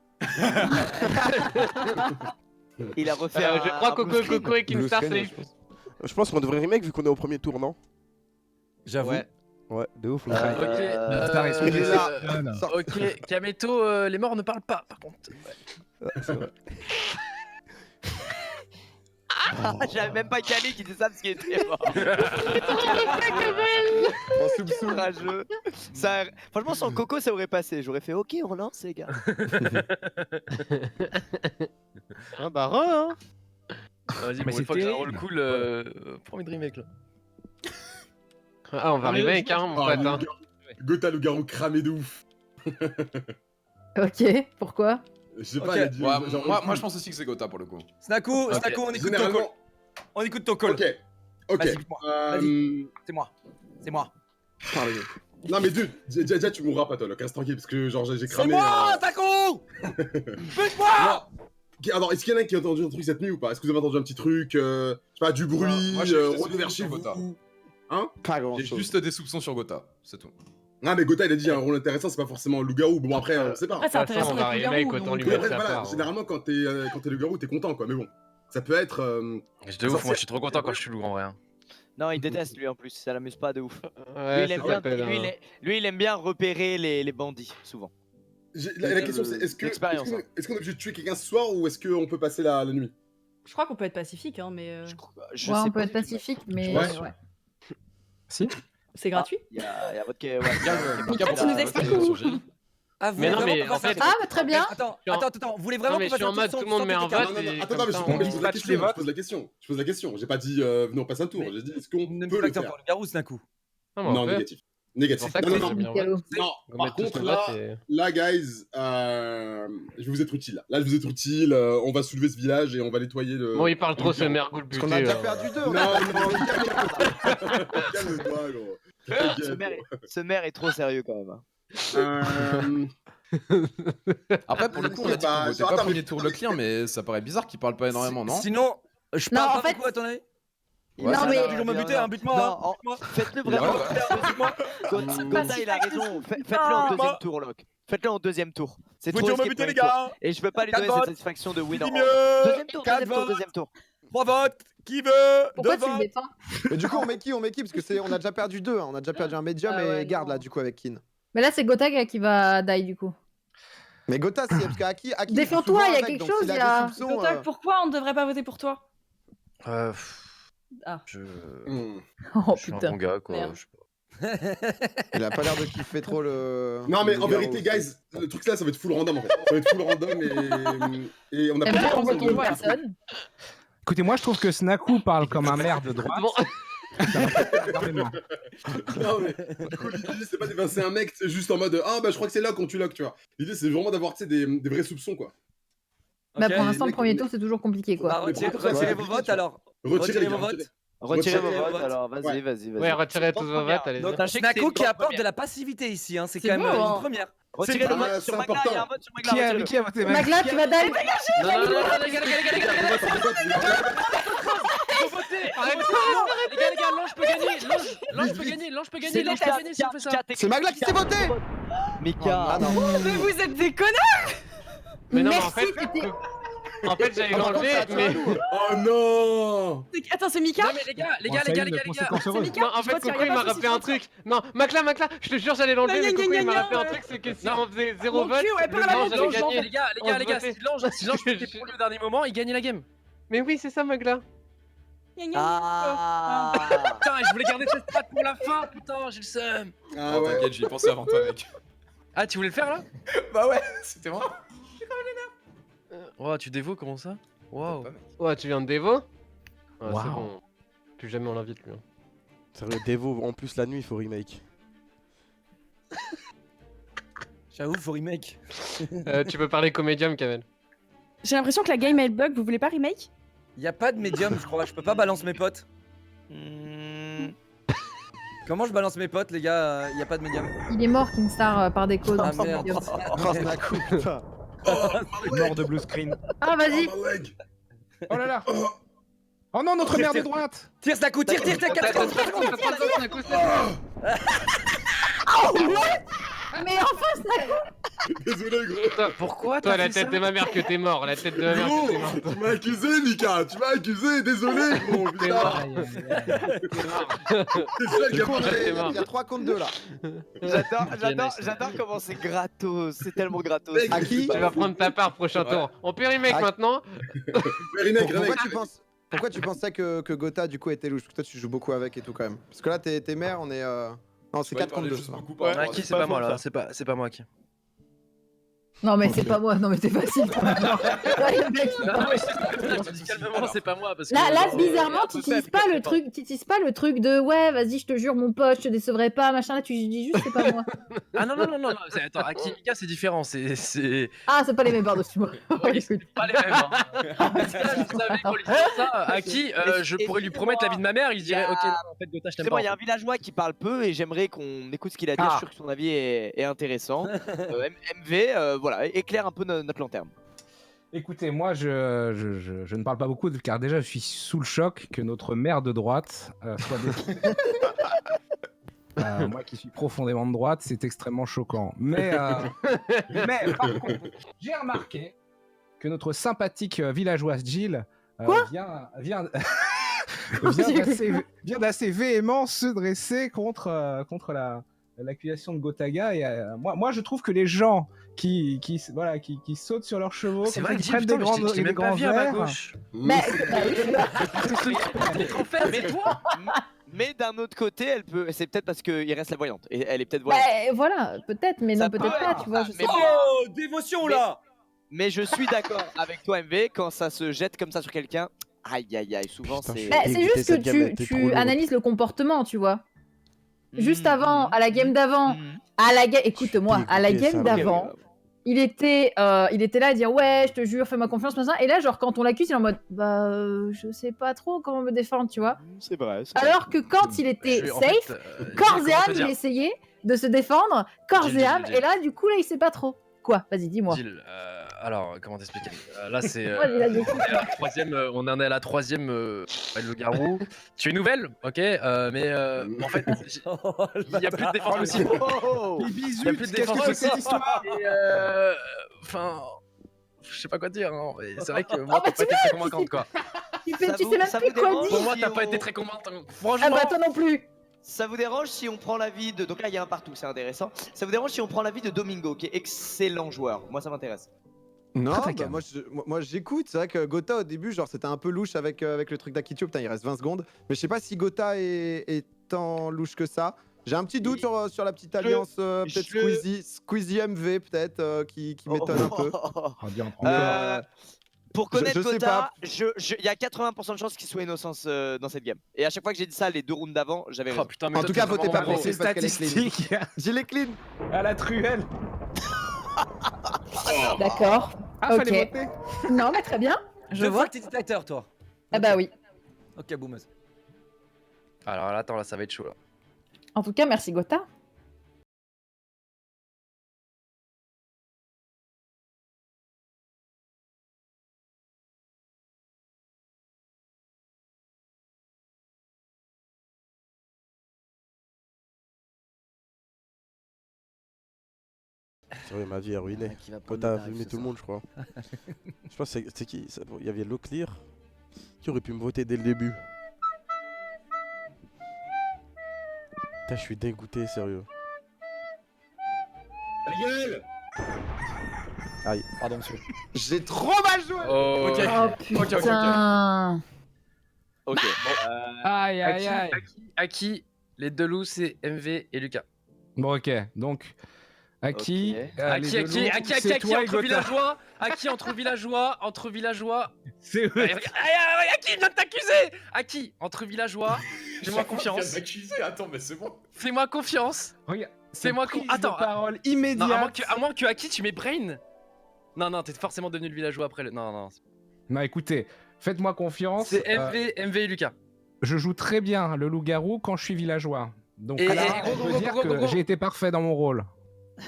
Il a refait Je crois un Coco blue screen. Coco et Kingstar Blue screen, safe. Je pense qu'on devrait remake vu qu'on est au premier tour, non? J'avoue. Ouais. Ouais, de ouf. Ouais. là. Ok, Star est il est sauvé. là. Voilà. ok, Kameto, les morts ne parlent pas par contre. J'avais même pas calé qui disait ça parce qu'il était mort. En soub-soub. Rageux. Ça... Franchement, sans Coco, ça aurait passé. J'aurais fait OK, on lance, les gars. Ah bah hein. Vas-y, Mais bon, c'est une fois que j'ai un terrible. rôle cool, premier remake là. Ah, on va arriver avec un, mon Ah, pote. Hein. Gotha, le garou cramé de ouf. Ok, pourquoi? Je sais pas, Ok. il a dit. Ouais, genre, moi je pense aussi que c'est Gotha pour le coup. Snaku, on écoute ton call. Généralement. On écoute ton call. Ok. Ok. Vas-y, dis-moi. Vas-y. C'est moi. C'est moi. Non mais dude, déjà tu mourras pas toi, Locke, reste tranquille parce que genre j'ai C'est cramé. moi, Snaku. Bute-moi. Ok, alors est-ce qu'il y en a qui a entendu un truc cette nuit ou pas? Est-ce que vous avez entendu un petit truc, je sais pas, du bruit, Moi, j'ai juste des retour vers soupçons chez sur Gotha. vous? Hein? Pas grand J'ai chose. juste des soupçons sur Gotha, c'est tout. Ah mais Gotha il a dit un rôle intéressant, c'est pas forcément le loup-garou, bon après on sait pas. Ah, c'est intéressant on va d'être remake, loup-garou. autant lui donc, mettre Ouais, sa voilà, part. généralement quand t'es le loup-garou t'es content quoi, mais bon. Ça peut être... De ouf, moi je suis trop content quand je suis loup en vrai. hein. Non, il déteste lui en plus, ça l'amuse pas de ouf. Ouais, Lui, il aime ça bien, s'appelle, lui, il aime bien repérer les bandits, souvent. La question c'est, est-ce qu'on L'expérience, hein. est obligé de tuer quelqu'un ce soir ou est-ce qu'on peut passer la nuit? Je crois qu'on peut être pacifique, hein, mais. Je Ouais, sais on peut pas être du tout. pacifique, mais Ouais. ouais. Si. C'est gratuit. Il y a votre... Ouais, Mika, tu nous expliques où? Ah, vous Mais non, voulez mais vraiment en qu'on fasse fait- un Ah, truc bah, très bien. Attends, vous voulez vraiment Non, mais qu'on je suis fasse en un mode truc tout le monde sans met un quelqu'un vote. Non, non, et attends, comme mais ça, je on- pose la dispatche question, les je votes. pose la question. Je pose la question, j'ai pas dit venez on passe un tour, j'ai dit est-ce qu'on Ne peut me le pas faire? pour le garou, Snaku. Non, mais on Non, peut. négatif. C'est Négatif. pour ça que Non, c'est non, non. bien. Nickel. Non, On par met tous contre, nos là, votes et- là, guys, je vais vous être utile. Là, je vais vous être utile. On va soulever ce village et on va nettoyer le. Bon, il parle trop, le ce bureau. mergoule Parce qu'on a buté. déjà perdu 2. Non, non, calme-toi, gros. Ce maire est trop sérieux quand même. hein. Après, pour le coup, on a dit qu'on votait pas Attends, premier tour le client, mais ça paraît bizarre qu'il parle pas énormément, non? Sinon, je Non, parle en pas fait- beaucoup à ton avis. Ouais, Non, ça mais- va. Toujours me buter, hein, bute-moi. Non, hein. faites-le Il a vraiment. raison. Gotha, il a raison. Faites-le en deuxième tour, Locke. Faites-le en deuxième tour. C'est Vous trop toujours me risqué buter, pour les une tour. gars. Et je veux pas lui Quatre donner cette votes. satisfaction de win Qui en mieux. deuxième tour, Quatre deuxième tour, votes. deuxième tour. 3 votes. Qui veut? Pourquoi 2 tu le votes. défends? Mais du coup, on met qui? Parce que on a déjà perdu 2. On a déjà perdu un médium Ah et ouais, garde non. là, du coup, avec Kin. Mais là, c'est Gotha qui va die du coup. Mais Gotha, si, parce qu'Aki. Défends-toi, il y a quelque chose, il y a- Gotha, pourquoi on ne devrait pas voter pour toi? Ah. Je Oh suis un putain. bon gars quoi. Merde. je sais pas. Il a pas l'air de kiffer trop le. Non, mais le en loup-garou vérité, aussi. guys, le truc là, ça va être full random en fait. Ça va être full random et on a Eh pas ben, de on vote chance, une personne. Écoutez, moi je trouve que Snaku parle comme un maire de droite. Bon. Énormément. Non, mais du coup, l'idée, c'est pas d'évincer un mec, c'est juste en mode ah bah je crois que c'est Locke, on tue Locke, tu vois. L'idée, c'est vraiment d'avoir, tu sais, des vrais soupçons quoi. Bah, Ok. pour l'instant, le mec, premier mais- tour, c'est toujours compliqué Bah, quoi. retirez vos votes alors. Retirez vos vos votes. Retirez vos Retirez vos votes, votes. alors Ouais. vas-y. Ouais, retirez tous vos votes, allez. Donc, sachez que Snaku c'est une qui bonne apporte première. de la passivité ici, hein. C'est C'est quand même beau, hein. une première. Retirez C'est le vote pas- sur c'est Magla, il y a un important. vote sur Magla. Qui a voté Magla, tu vas die? Non, les gars, faut voter. Arrête. Les gars, Lange peut gagner. Lange peut gagner si on fait ça. C'est Magla qui s'est voté! Mika. Ah non. Mais vous êtes des connards! Mais non, mais Merci, en fait, c'était- j'allais l'enlever, mais. Oh non! Attends, c'est Mika? Non, mais les gars. C'est Mika? Non, en Je fait, retire, Coco y a il m'a pas de rappelé un soucis, truc. Non, Macla, je te jure, j'allais l'enlever, Gna, mais gna, Coco il gna, m'a gna, rappelé un ouais. truc, c'est que si Non. on faisait 0 Mon vote, cul, ouais, le pas la blanc vente, j'allais non, gagner. j'en- On se votait. Si Lange était pour lui au dernier moment, il gagnait la game. Mais oui, c'est ça, Magla. Gna, gna, gna. Ah. Putain, je voulais garder cette patte pour la fin, putain, j'ai le seum. Ah Oh, ouais. t'inquiète, j'y ai pensé avant toi, mec. Ah, tu voulais le faire là? Bah ouais, c'était moi. Oh, tu dévaux, comment ça? Waouh. Ouais, tu viens de Devo? Ouais, c'est Waouh. bon. Plus jamais on l'invite, lui. hein. Sérieux, Devo, en plus la nuit, il faut remake. J'avoue, faut remake. Tu peux parler comédium, Kamel. J'ai l'impression que la game elle bug, vous voulez pas remake? Y a pas de médium, je crois. Je peux pas balancer mes potes. Comment je balance mes potes, les gars? Y a pas de médium. Il est mort, Kingstar, par déco. Ah donc merde. Oh, Snaku, putain. Mort de blue screen. Ah, vas-y. Oh, my leg. Oh là là. Oh non, notre mère de droite. Tire, Snaku, tire, 4 secondes. Mais enfin, Snaku. Désolé, gros. Pourquoi Toi, t'as la fait tête ça? de ma mère que t'es mort. La tête de ma mère Gros, que t'es mort. tu m'as accusé, Mika, tu m'as accusé, désolé, gros, T'es putain. mort. C'est ça, Du coup, gamin. il y a 3 contre 2 là. J'adore comment c'est gratos. C'est tellement gratos. Mec, À qui? Tu vas prendre ta part prochain Ouais. tour. On peut remake Ah. maintenant. Remake, Pourquoi tu pensais que Gotha du coup était louche? Parce que toi tu joues beaucoup avec et tout quand même. Parce que là t'es mère, on est. Non, c'est 4 contre 2. Juste ça. beaucoup par rapport à Qui ça. c'est pas moi là, c'est pas moi qui. Non, mais c'est pas moi. Non, mais c'est facile. Ouais, le mec, il Non, parle. mais je te dis calmement, c'est pas moi. Parce que, Là, genre, bizarrement, à tu peu près, utilises pas le truc, de ouais, vas-y, je te jure, mon pote, je te décevrai pas, machin. Là, tu dis juste, c'est pas moi. Ah non, non. Attends, Aki et Lucas, c'est différent. C'est. Ah, c'est pas les mêmes, pardon, moi. Oui, c'est pas les mêmes. Hein. Parce que là, je savais qu'on lui disait ça. Aki, je pourrais lui promettre la vie de ma mère. Il se dirait, ok, non, en fait, Gotha, je t'aime C'est pas. bon, il y a un villageois qui parle peu et j'aimerais qu'on écoute ce qu'il a à dire. Je suis sûr que son avis est intéressant. MV, voilà, éclaire un peu notre lanterne. Écoutez, moi, je ne parle pas beaucoup car déjà, je suis sous le choc que notre maire de droite soit moi qui suis profondément de droite, c'est extrêmement choquant. Mais par contre, j'ai remarqué que notre sympathique villageoise Jill vient d'assez véhément se dresser contre l'accusation de Gotaga. Et moi, je trouve que les gens qui sautent sur leurs chevaux, C'est comme vrai ça, que qui prennent des grands je l'ai même pas vu à ma verres. gauche. Mais Mais toi Mais d'un autre côté, elle peut. C'est peut-être parce qu'il reste la voyante. Et elle est peut-être voyante. voilà, peut-être, mais Ça non, peut-être peut pas, être, tu vois, je sais mais- pas. Oh, dévotion là. Mais je suis d'accord avec toi, MV, quand ça se jette comme ça sur quelqu'un. Aïe aïe aïe, souvent Putain, c'est. Bah, c'est Éviter juste cette que gamelle, t'es trop tu lourd. analyses le comportement, tu vois. Juste Mmh, avant, à la game d'avant, écoute-moi, à la dégoûté, game ça. d'avant, il était là à dire ouais, je te jure, fais-moi confiance, machin. Et là, genre, quand on l'accuse, il est en mode bah, je sais pas trop comment me défendre, tu vois. C'est vrai. Alors que quand il était En safe, fait, corps comment et te âme, il dire essayait de se défendre, corps Jill, et âme, Jill. et là, du coup, là, il sait pas trop. Quoi? Vas-y, dis-moi. Jill, alors, comment t'expliquer là, c'est. Ouais, il a dit- On en est à la troisième le garou. Tu es nouvelle, ok, mais en fait, il n'y a plus de défense possible. Les Il y a bisous, plus de qu'est-ce que défense c'est que cette histoire? Et enfin, je sais pas quoi dire. Hein. mais C'est vrai que moi, t'as pas été très convaincante, quoi. Tu sais même ça plus vous quoi dérange dire. Pour moi, si t'as pas on- été très convaincante. Ah Franchement. bah, toi non plus. Ça vous dérange si on prend l'avis de. Donc là, il y a un partout, c'est intéressant. Ça vous dérange si on prend l'avis de Domingo, qui est excellent joueur. Moi, ça m'intéresse. Non, Très, très bah, calme. moi j'écoute. C'est vrai que Gotha au début, genre c'était un peu louche avec le truc d'Akitio. Putain, il reste 20 secondes. Mais je sais pas si Gotha est tant louche que ça. J'ai un petit doute sur la petite alliance, peut-être Squeezie MV, peut-être, qui m'étonne un peu. Oh, bien, Pour connaître je sais Gotha, pas. il y a 80% de chances qu'il soit innocence dans cette game. Et à chaque fois que j'ai dit ça, les 2 rounds d'avant, j'avais raison. Oh putain, mais En toi, tout t'es cas, votez vraiment pas pour gros. Cyril parce qu'elle est clean. Statistique Jill est clean. à la truelle. D'accord. Ah, Ok. fallait voter. Non, mais très bien. Je Deux fois vois. que t'es dictateur, toi. Ah bah oui. Ok, boomeuse. Alors là, attends, là, ça va être chaud, là. En tout cas, merci Gotha. Sérieux, ma vie est ruinée. Qui va prendre Gotha le a tarif filmé ce tout le soir. monde, je crois. Je pense que c'est qui il y avait Low Clear. Qui aurait pu me voter dès le début? Putain, je suis dégoûté, sérieux. Aïe. Pardon, monsieur. J'ai trop mal joué. Oh, Ok. Oh ok. putain. Ok, bon. Aïe, aïe, aïe. Aki, les deux loups, c'est MV et Lucas. Bon, ok, donc. Aki, Ok. Aki, entre villageois. C'est eux. Aki vient de t'accuser. Aki, entre villageois, fais-moi confiance. M'accuser, attends, mais c'est bon. Fais-moi confiance. Regarde, Fais-moi prise Attends, de parole non, immédiate. à moins que Aki, tu mets Brain. Non, t'es forcément devenu le villageois après le. Non. Non, écoutez, faites-moi confiance. C'est MV et Lucas. Je joue très bien le loup-garou quand je suis villageois. Donc, Et- là, et- on peut dire que j'ai été parfait dans mon rôle.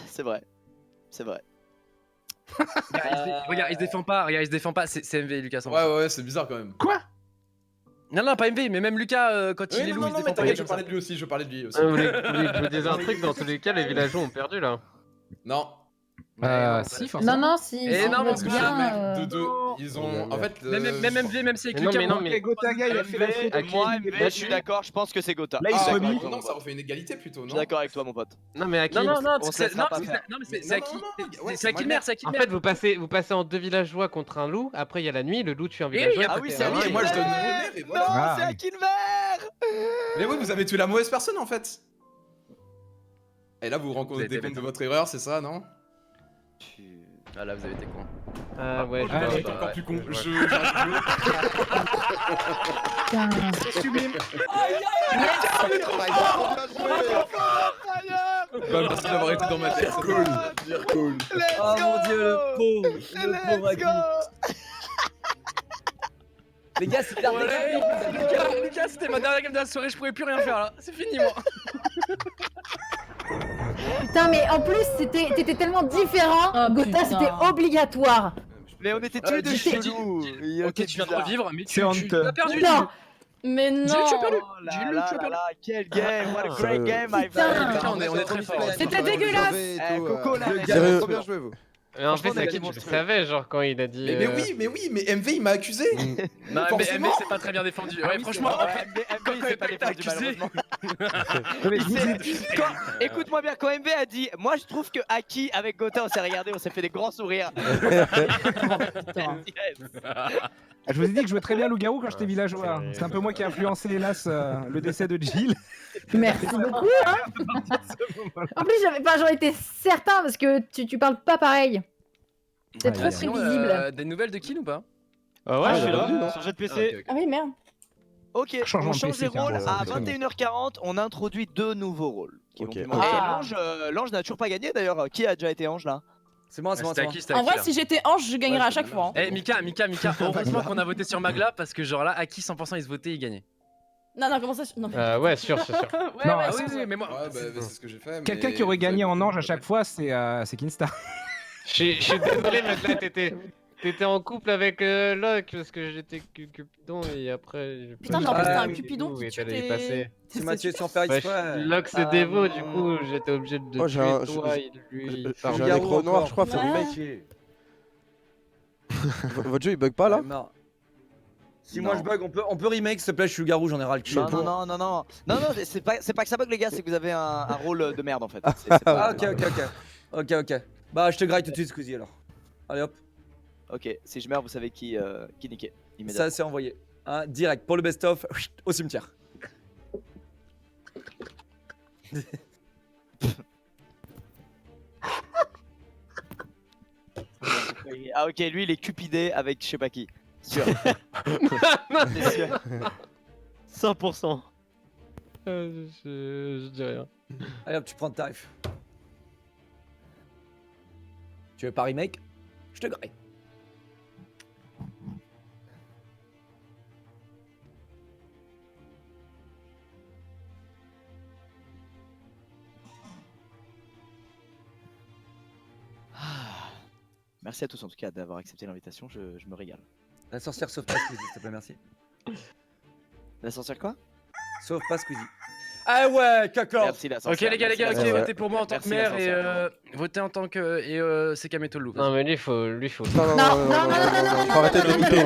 C'est vrai. C'est vrai. Regarde, il se défend pas, c'est MV et Lucas. 100%. Ouais, c'est bizarre quand même. Quoi? Non, pas MV, mais même Lucas, quand il est loup, il se mais défend pas. t'inquiète, je comme ça. parlais de lui aussi, je parlais de lui aussi. Vous voulez que je vous dise un truc? Dans tous les cas, les villageois ont perdu là. Non. Si, forcément. Non, si. Et si non, on parce veut que bien, de deux, ils ont. En fait. Même MV, même si avec Mais non, Lucas. mais non, moi, mais- Gotaga, il a fait la faute. MV, moi, MV, je suis d'accord, je pense que c'est Gotha. Là, il Ah, se d'accord. remet. Non, ça refait une égalité plutôt, non? Je suis d'accord avec toi, mon pote. Non, mais Aki. Non, on se laissera pas faire. mais Mais c'est non, Aki. non, non, ouais, C'est Aki moi, le maire, c'est Aki En le fait, maire. vous passez en deux villageois contre un loup. Après, il y a la nuit. Le loup tue un Oui, villageois. ah après, oui, t'es c'est un Ah oui, loup. et moi je donne mon honneur et voilà. Non, Ah, c'est oui. Aki le maire. Mais oui, vous avez tué la mauvaise personne en fait. Et là, vous vous Vous rendez avez compte été de votre erreur, c'est ça, non? Ah là, vous avez été con. Ah ouais, je Allez, vois, encore ouais. plus con. Ouais. C'est sublime. Bah, merci d'avoir été dans ma tête. Cool, dire cool. Oh mon dieu, le pauvre Aki. Les gars, c'est la Lucas, c'était ma dernière game de la soirée, je pouvais plus rien faire là. C'est fini, moi. Putain, mais en plus, t'étais tellement différent. Oh, Gotha, putain. c'était obligatoire. Mais on était tous les deux chelous. Ok, tu viens de revivre, mais C'est tu honteux. as perdu. Non. Mais non. Tu as perdu. Oh là Dis-le, là tu as là perdu. là, quel game, what a great game, my Putain. friend. Putain, on est très fort. C'était dégueulasse. Eh, Coco, là, Le mec. gars, Sérieux. trop bien joué, vous. Mais en fait, Franchement, Aki, on a tu le savais, genre, quand il a dit. Mais oui, mais MV il m'a accusé. Non, mais Forcément. MV, c'est pas très bien défendu. Ouais, franchement, en fait, quand MV, c'est pas MV défendu, t'a accusé. malheureusement. Écoute-moi bien, quand MV a dit, moi je trouve que Aki avec Gotha, on s'est regardé, on s'est fait des grands sourires. Je vous ai dit que je jouais très bien loup-garou quand j'étais villageois. C'est un peu moi qui ai influencé, hélas, le décès de Jill. Merci beaucoup. Hein. En plus, j'en étais certain parce que tu parles pas pareil. C'est trop Sinon, prévisible. des nouvelles de Kill ou pas? Ouais, je suis non. là, changer de PC. Ah oui, merde. Ok, Changement on de change PC, les rôles. carrément, À c'est très bon. 21h40, on introduit 2 nouveaux rôles. Qui vont Ok. plus manquer. Ah. L'ange n'a toujours pas gagné d'ailleurs. Qui a déjà été ange là? C'est moi, c'est moi, c'est C'était moi. Aki, c'était En Aki, vrai, là. si j'étais ange, je gagnerais à chaque fois. Hein. Eh, Mika, heureusement qu'on a voté sur Magla parce que, genre là, Aki 100% il se votait, il gagnait. Non, non, comment ça Non, mais... Ouais, sûr, sûr. Ouais, Non, ouais, Ah c'est oui, ça. oui, mais moi. Ouais, bah, c'est ce que j'ai fait. Quelqu'un mais qui aurait vous gagné avez- en ange à chaque fois, c'est Kinstar. Je suis désolé, mais là, t'étais en couple avec Locke parce que j'étais Cupidon et après. Putain, mais en plus, t'es un Cupidon qui et tue t'allais y tes- passer. C'est Mathieu sans faire exprès. Locke c'est dévot, du coup j'étais obligé de Oh, j'ai tuer un- toi j'ai- et lui. J'ai pardon. un écran noir, je crois, faut Ouais. remake. Votre jeu il bug pas là? Non. Si moi je bug, on peut remake s'il te plaît, je suis le garou, j'en ai ras le cul. Non, c'est pas que ça bug les gars, c'est que vous avez un rôle de merde en fait. Ah ok. Bah je te graille tout de suite Squeezie alors. Allez hop, Ok, si je meurs, vous savez qui niquer immédiatement. ça c'est envoyé. Hein, direct, pour le best-of, au cimetière. Ah ok, lui il est cupidé avec je sais pas qui. Sûr. C'est sûr. 100%. Je dis rien. Allez hop, tu prends le tarif. Tu veux pas remake? Je te graille. Merci à tous en tout cas d'avoir accepté l'invitation, je me régale. La sorcière sauve pas Squeezie, s'il te plaît, merci. La sorcière quoi? Sauve pas Squeezie. Ah ouais, d'accord. Merci la Ok, sorcière. les gars, ok, Ouais. votez pour moi en tant que Merci, la maire et sorcière. votez en tant que. Et c'est Kameto le loup. Non mais lui faut. Non, faut arrêter de l'écouter.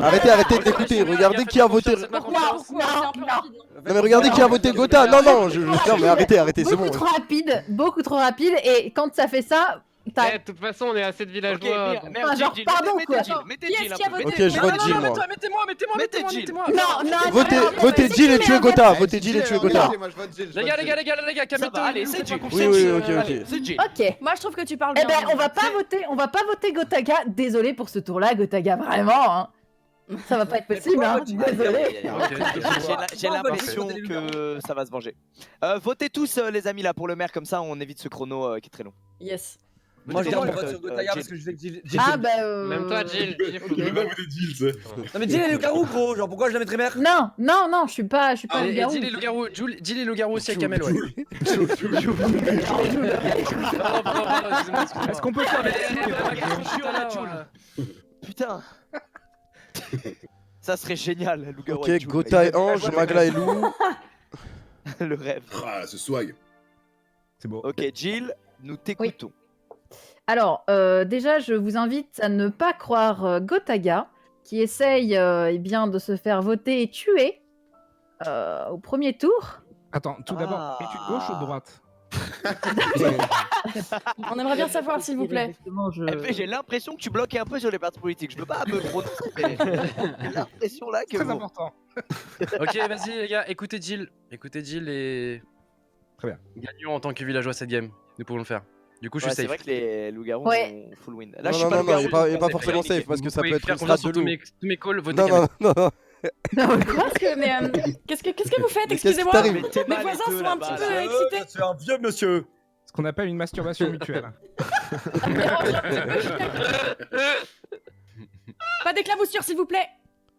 Arrêtez de l'écouter. Regardez qui a voté. Pourquoi C'est un peu rapide. Non mais regardez qui a voté Gotha. Non, non, non mais arrêtez, c'est bon. Beaucoup trop rapide, et quand ça fait ça, Eh, de toute façon on est assez de villageois. donc- genre, pardon, quoi. Mettez Qui Jill est-ce un qui a peu. voté Ok, je vote Jill moi. Mettez Jill. Votez Jill et tuez Gotha. Votez Jill et tuez Gotha. Moi je vote Jill. Les gars, Kameto, allez, c'est Jill. Oui, oui, ok, Allez, ok. c'est Jill. Ok. Moi, je trouve que tu parles Eh bien. ben, on va pas voter Gotaga. Désolé pour ce tour-là, Gotaga, vraiment. Hein. Ça va pas être possible, hein. Désolé. J'ai l'impression que ça va se venger. Votez tous les amis là pour le maire, comme ça on évite ce chrono qui est très long. Yes. Moi je Jill. vote sur Gotaga parce que je sais que Jill. Ah bah Même toi Jill. Le même des deals, tu sais. Non mais Jill est le garou gros, genre pourquoi je la mettrais maire? non, je suis pas le Et garou. dis les loups-garous aussi avec Kamel, ouais. Est-ce qu'on peut faire des Putain. Ça serait génial, loup-garou. Ok, avec Jules. Gotha et Ange, Magla et Lou. Le rêve. Ah, ce swag. C'est beau. Ok, Jill, nous t'écoutons. Alors, déjà, je vous invite à ne pas croire Gotaga, qui essaye eh bien, de se faire voter et tuer au premier tour. Attends, tout d'abord, Ah. es-tu de gauche ou de droite? On aimerait bien savoir, s'il vous plaît. J'ai l'impression que tu bloques un peu sur les partis politiques. Je peux pas me prononcer, mais j'ai l'impression là que. Très bon. important. Ok, vas-y les gars, écoutez Jill et Très bien. gagnons en tant que villageois cette game. Nous pouvons le faire. Du coup, je Ouais, suis c'est safe. vrai que les loups-garous Ouais. ont full win. Là, Non, je suis non, pas non, loup-garou. il est pas forcément safe parce que ça peut être une strat de tous loup. mes calls, votez Non, Kamel. non, non, non. Qu'est-ce que vous faites? Mais qu'est-ce qui Excusez-moi. t'arrive Mes voisins sont un petit peu excités. C'est un vieux monsieur. Ce qu'on appelle une masturbation mutuelle. Pas d'éclaboussure, s'il vous plaît.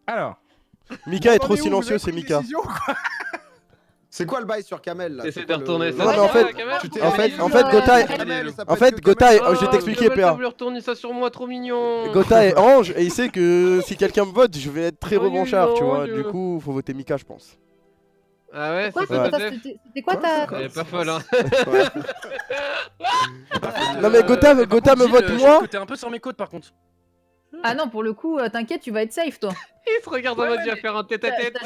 Alors. Mika est trop silencieux, c'est Mika. C'est quoi le bail sur Kamel là? Essaye C'est de quoi retourner le- ça. Non, mais en fait, Gotha, je vais t'expliquer, PA. Retourner ça sur moi, trop mignon. Gotha est ange et il sait que si quelqu'un me vote, je vais être très Oh, revanchard, tu non, vois. Dieu. Du coup, faut voter Mika, je pense. Ah ouais, Quoi, c'est pas Gotha, c'était quoi ta. Elle est pas folle, hein. Non, mais Gotha me vote moi. T'es un peu sur mes côtes par contre. Ah non, pour le coup, t'inquiète, tu vas être safe, toi. Il se regarde en mode, il va faire un tête-à-tête.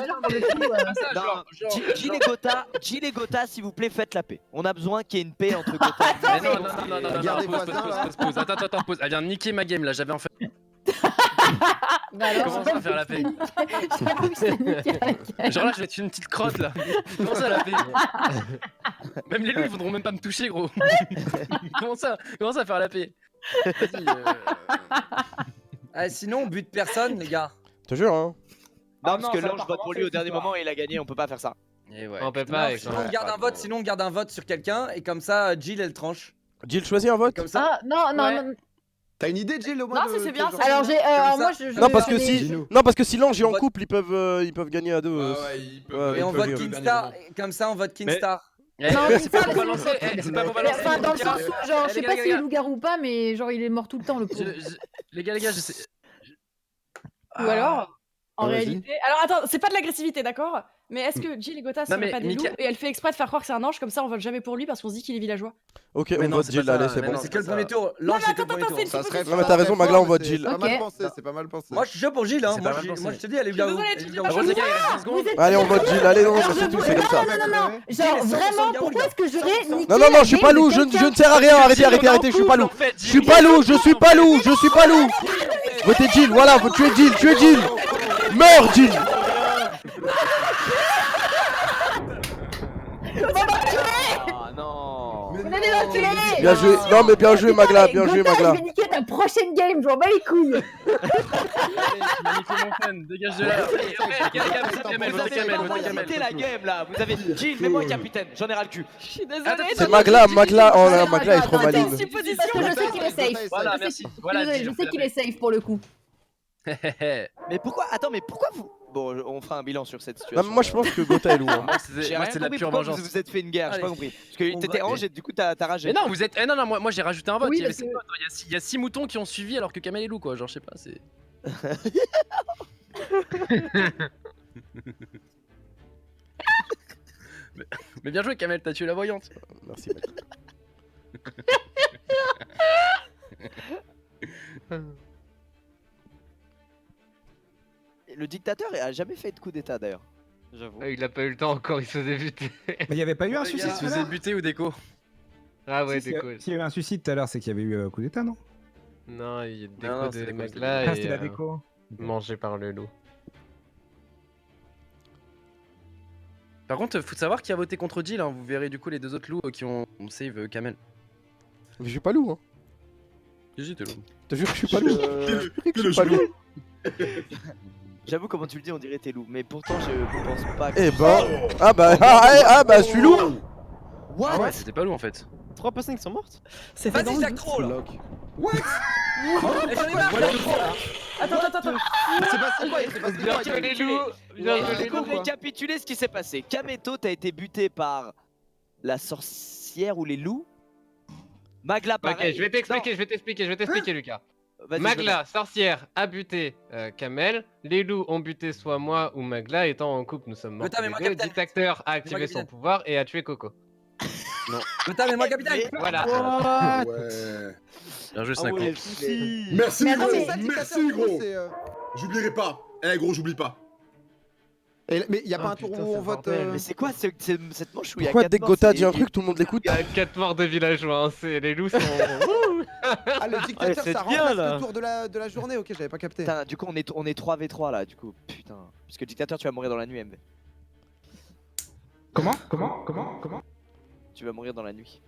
Jill et Gotha, s'il vous plaît, faites la paix. On a besoin qu'il y ait une paix entre Gotha et Mais non, pause. Attends, pause. Elle vient de niquer ma game là, j'avais en fait. Bah alors, Comment ça faire la paix? j'avoue que c'est nickel. Genre là, je vais être une petite crotte là. Comment ça la paix? Même les loups, ils voudront même pas me toucher, gros. Comment ça faire la paix? Vas-y. Ah, sinon, on bute personne, les gars. Je te jure, hein. Non, parce que l'ange vote pour lui au dernier moment et il a gagné, on peut pas faire ça. Et ouais. On peut pas. Non, sinon, on garde un vote. Sinon, on garde un vote sur quelqu'un et comme ça, Jill, elle tranche. Jill, choisis un vote. Comme ça. Ah, non. T'as une idée, Jill, au moins? Non, c'est bien, ça. Alors, moi, je. Non, parce que j'avais- non, parce que si l'ange est en couple, ils peuvent gagner à deux. Ouais, Et ils on peuvent vote gagner. Kingstar. Comme ça, on vote Kingstar. Non, C'est pas pour balancer. C'est pas pour balancer. Enfin, dans le sens où, genre, je sais Les pas gars, s'il est loup-garou ou pas, mais genre, il est mort tout le temps, le pauvre. Les gars, je sais. Ou alors, en Vas-y. réalité. Alors attends, c'est pas de l'agressivité, d'accord? Mais est-ce que Jill et Gotha Non, seraient mais pas des Mika- loups et elle fait exprès de faire croire que c'est un ange, comme ça on vote jamais pour lui parce qu'on se dit qu'il est villageois? Ok, Mais on non, vote c'est Jill, pas ça, allez, c'est mais bon. non, C'est que le premier tour. Non, L'ange, mais c'est que le premier attends, tour. c'est une supposition. Non, mais t'as raison, Magla, on vote C'est Jill. pas Ok. mal pensé, c'est pas mal pensé. Moi, je suis chaud pour Jill, hein. C'est Moi, pas mal je pensé. te dis, elle est bien. désolée, tu dis pas Rose, les gars, il reste 10 secondes. Allez, on vote Jill, allez, non, c'est tout, c'est comme ça. Non. Genre, Jill est 100% vraiment, garou, pourquoi gars. est-ce que j'aurais niqué Non, je suis pas loup, je ne sers à rien, arrêtez, je suis pas loup. Je suis pas loup, je suis pas loup. Votez Jill, voilà, vous tuez Jill. Meurs, Jill. Ah non. On allait l'enculer. Bien joué, non mais bien joué Putain, Magla, mais bien joué Gotha, Magla. Je vais niquer ta prochaine game, je m'en bats les couilles. Magnifique, mon fan, dégage de là. Les gars, Vous avez pas facilité la game là. Vous avez Jill, mets-moi capitaine, j'en ai ras le cul. Je suis désolée. C'est Magla, oh là, Magla est trop Attends, maligne. Parce que je sais qu'il est safe. Voilà, merci. Voilà, Désolé, je sais qu'il est safe pour le coup. Mais pourquoi? Attends, mais pourquoi vous? Bon, on fera un bilan sur cette Non, situation. mais moi je pense que Gotha est lourd. hein. J'ai Moi, rien c'est de la compris pure pourquoi vengeance. vous vous êtes fait une guerre, j'ai pas Allez. compris. Parce que On t'étais va- ange et du coup t'as ragé. Mais non, vous êtes. Non, moi j'ai rajouté un vote. Oui, Il y avait parce six votes. Il y a 6 moutons qui ont suivi alors que Kamel est loup, quoi. Genre, je sais pas, c'est. Mais bien joué, Kamel, t'as tué la voyante. Merci Magla. Le dictateur a jamais fait de coup d'état d'ailleurs. J'avoue. Il a pas eu le temps encore, il se faisait buter. Mais il n'y avait pas eu un suicide Tu tout à faisais l'heure buter ou déco? Ah ouais, Si, déco. s'il y a eu un suicide tout à l'heure, c'est qu'il y avait eu coup d'état, non? Non, il y a Non, déco c'est de déco, mecs c'est là Ah, et c'était la déco. mangé par le loup. Par contre, faut savoir qui a voté contre Jill. Hein. Vous verrez du coup les deux autres loups qui ont save Kamel. Mais je suis pas loup, hein. GG, t'es loup. Je te jure que je suis pas loup. Je suis pas loup. J'avoue, comment tu le dis, on dirait t'es loup. Mais pourtant, je pense pas que. Eh ben, ah bah, je suis loup. What? Ouais, c'était pas loup en fait. 3 personnes qui sont mortes. C'était dans Vas-y, le Jacques Trop, là. What? Attends. C'est passé quoi? Il s'est passé quoi? Bien joué les loups. Bien joué les Pour loups. récapituler ce qui s'est passé, Kameto, t'as été buté par la sorcière ou les loups. Magla, Ok, pareil. je vais t'expliquer, Lucas. Vas-y, Magla, sorcière, a buté Kamel. Les loups ont buté soit moi ou Magla. Étant en couple, nous sommes morts. Gotha, tous mais les moi, deux. capitaine. Dictateur a activé Moi, son capitaine. pouvoir et a tué Coco. Gotha, mais moi, capitaine. Voilà. Ouais. Bien joué, Ah Snack. ouais, Merci, Mais attends, gros. mais ça, Merci, gros. c'est, J'oublierai pas. Eh, gros, j'oublie pas. Mais y a pas Oh, un tour putain, où c'est on le vote. bordel. Mais c'est quoi cette manche où il y a Pourquoi quatre dès que morts, Gotha c'est- dit un truc, tout le monde l'écoute? Il y a 4 morts de villageois. Hein. Les loups sont. Ah, le dictateur, c'est ça bien, remplace là. le tour de la journée. Ok, j'avais pas capté. Putain, du coup, on est 3v3 là, du coup. Putain. Parce que dictateur, tu vas mourir dans la nuit, MV. Comment Tu vas mourir dans la nuit.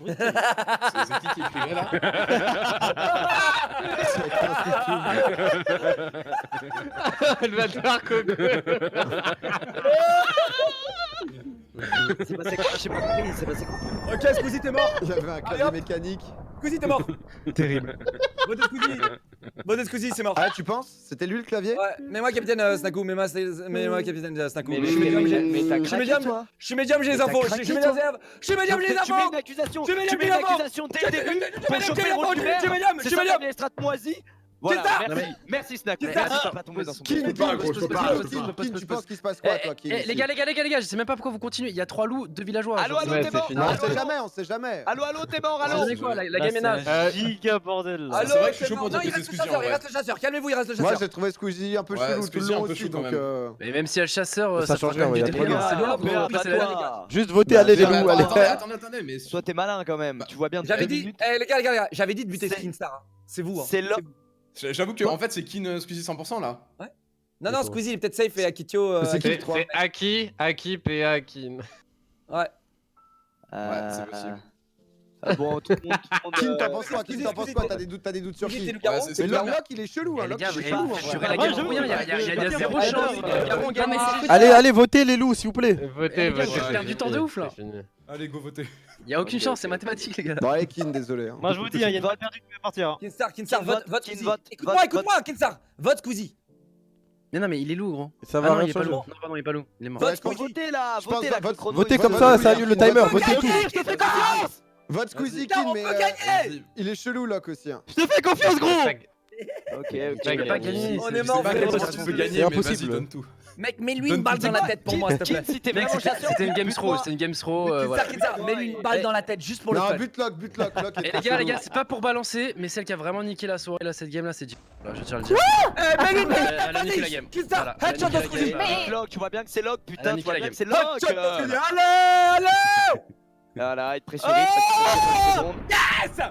C'est qui écrivait là? Le bâtard Coco. C'est passé quoi? J'ai pas compris, c'est passé quoi? Ok, Squeezie, t'es mort. Il y avait un Allez, clavier hop. mécanique. Squeezie, t'es mort. Terrible. Vote Squeezie. Vote Squeezie, c'est mort. Ah, tu penses? C'était lui le clavier? Ouais, mets-moi capitaine Snaku, mets-moi capitaine Snaku. Mais Je suis médium, t'as je suis craqué, médium, toi. je suis médium, j'ai les Mais t'as infos. Je craqué, suis toi. médium, je suis médium, j'ai les Tu mets infos. une accusation, Tu mets tu mets une l'info. accusation dès le début Tu pour mets choper le l'info, rôle du tu maire. mets médium, C'est tu ça mets la médium. strat moisie. Voilà, ça merci Snack. C'est Merci, ça. t'as pas tombé dans son Je peux piège. pas, gros, je peux pas. Kim, tu penses qu'il se passe quoi, toi, Kim? Les gars, je sais même pas pourquoi vous continuez. Il y a 3 loups, 2 villageois. Allô, allô, Ouais, t'es c'est mort? fini. On Allô, sait allô, jamais, on sait jamais. allô, t'es mort, Vous allô. donnez quoi, la game est naze. Giga bordel là. Allô, c'est vrai que je suis chaud non, pour il taper reste ce le Squeezie, chasseur, en il vrai. reste le chasseur. Calmez-vous, il reste le Moi, chasseur. j'ai trouvé Squeezie un peu Ouais, chelou tout le Squeezie un long peu aussi, chaud, quand donc. même. Mais même si il y a le chasseur, Ça change rien, fera ouais, y a quand trop même de du gars. délire, c'est lourd, Mais après, c'est la- toi, Juste voter, allez les loups, allez. Attendez, mais. toi t'es malin quand même. Tu vois bien. J'avais 2 dit, minutes. les gars, j'avais dit de buter C'est- Skinstar. hein. C'est vous. hein. C'est l'homme. J'avoue que en fait c'est Kin Squeezie 100% là. Non, Squeezie, il est peut-être safe et Akitio. C'est qui le C'est 3? c'est Aki, PA, Akin. Ouais. Ouais, c'est possible. Bon, tout le monde. Kim, t'en penses quoi? Kim, t'en penses quoi? T'as des doutes sur Squeezie, qui? c'est Lugaro. Ouais, c'est Mais clair. Locke, il est chelou, hein. Les Locke, gars, il est mais chelou. je hein. la gagne pour rien, il y a 0 Ah, chance. non, Lugaro, on gagne. mais c'est Allez, allez, votez les loups, s'il vous plaît. Votez, Les gars, votez. je vais perdre du temps de ouf là. C'est fini. Allez, go voter. Il y a aucune chance, c'est mathématique les gars. Bon, allez, Kim, désolé. hein. Moi je vous dis, il y a une balle perdue qui va partir. hein. Kinstar, Kin vote vote, Squeezie. vote, Écoute-moi, Kinstar. Vote Squeezie. Non, mais il est lourd, gros. Ça Ah va non, rien il est pas changer. lourd. Non, pardon, il est pas lourd. Il est mort. Ouais, je pense- Votez là, Je pense votez que là. vote- le chrono, Votez il- comme ça, ça annule le timer, votez tous. Je te fais confiance. Vote Squeezie, Putain, Kim, on mais peut gagner. il est chelou, Locke aussi. hein. Je te fais confiance, gros. Ok, T'as ok. pas gagné. On c'est- est mort, Je sais pas frérot. comment tu peux C'est gagner, mais impossible. vas-y, donne tout. Mec, mets-lui une balle dans la tête pour moi, s'il te plaît. Si t'es Mec, vraiment chasseur, c'était une game bute-moi. throw, c'était une game throw. Voilà. Kinstar, mets-lui une balle dans la tête juste pour le Non, fun. but Locke, Locke est Et trop les gars, chelou. c'est pas pour balancer, mais celle qui a vraiment niqué la soirée là, cette game là, c'est Jim. Là, je tiens à le dire. Mets-lui une Elle a niqué la game. Kinstar, Voilà, elle a headshot niqué de la Squeezie. game. Locke, tu vois bien que c'est Locke, Elle a putain, tu niqué vois la bien game. que c'est Headshot de Locke. Squeezie. Allez, allez. Voilà, il te pressurise, ça te secondes. Yes.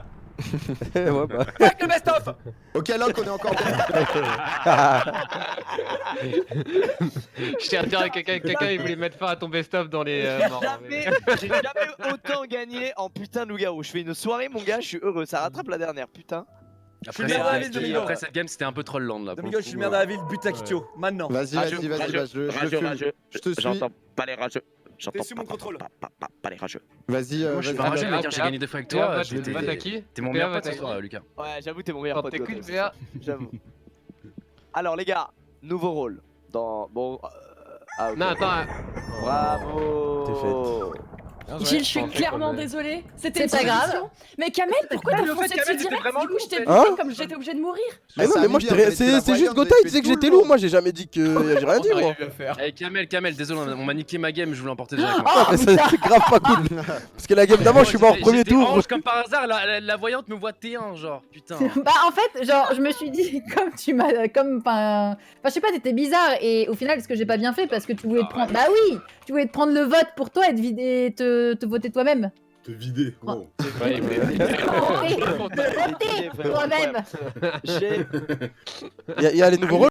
Ouais, bah. Fuck le best-of. Ok, Locke, on est encore bien. Je tiens à dire à quelqu'un, il voulait mettre fin à ton best-of dans les morts. J'ai jamais autant gagné en putain de loup-garou. Je fais une soirée, mon gars, je suis heureux. Ça rattrape la dernière, putain. Après, le maire de la cette- ville, Domingo. après cette game, c'était un peu troll land là. pour Domingo, le je suis coup, le maire de la ville, but Akitio. Maintenant. Vas-y, Rageux, vas-y, rageux, je fume. Je te suis. J'entends pas les rageux. T'es sous mon contrôle. Pas les rageux. Vas-y, Moi, je suis pas vas-y. rageux, mec, j'ai gagné 2 fois avec toi. Vote j'étais- à qui T'es mon PA, meilleur vote pote ce à qui soir, Lucas. Ouais, j'avoue, t'es mon meilleur pote. T'écoutes, Gotos. PA. J'avoue. Alors, les gars, nouveau rôle. Dans. Bon. Ah, ok. Non, attends. Bravo. Gilles, je suis clairement désolée. C'était C'est une pas grave. solution. Mais Kamel, pourquoi t'as Le fait foncé Kamel, dessus c'était direct? vraiment Du coup, je t'ai loup, en buté fait. comme j'étais obligée de mourir. Ah non, mais moi, c'est juste Gotha, il disait que j'étais lourd. Moi, j'ai jamais dit que. J'ai rien dit, moi. Eh, Kamel, désolé, on m'a niqué ma game, je voulais emporter directement. Ah, mais ça, c'est grave pas cool. Parce que la game d'avant, je suis mort au premier J'étais tour. orange comme par hasard, la voyante me voit T1, genre, putain. Bah en fait, genre, je me suis dit, comme tu m'as... Enfin, je sais pas, t'étais bizarre, et au final, est-ce que j'ai pas bien fait parce que tu voulais te prendre... Bah oui, tu voulais te prendre le vote pour toi et te vider, te voter toi-même. Te vider, gros. Voter toi-même. J'ai. Il y a les nouveaux rôles.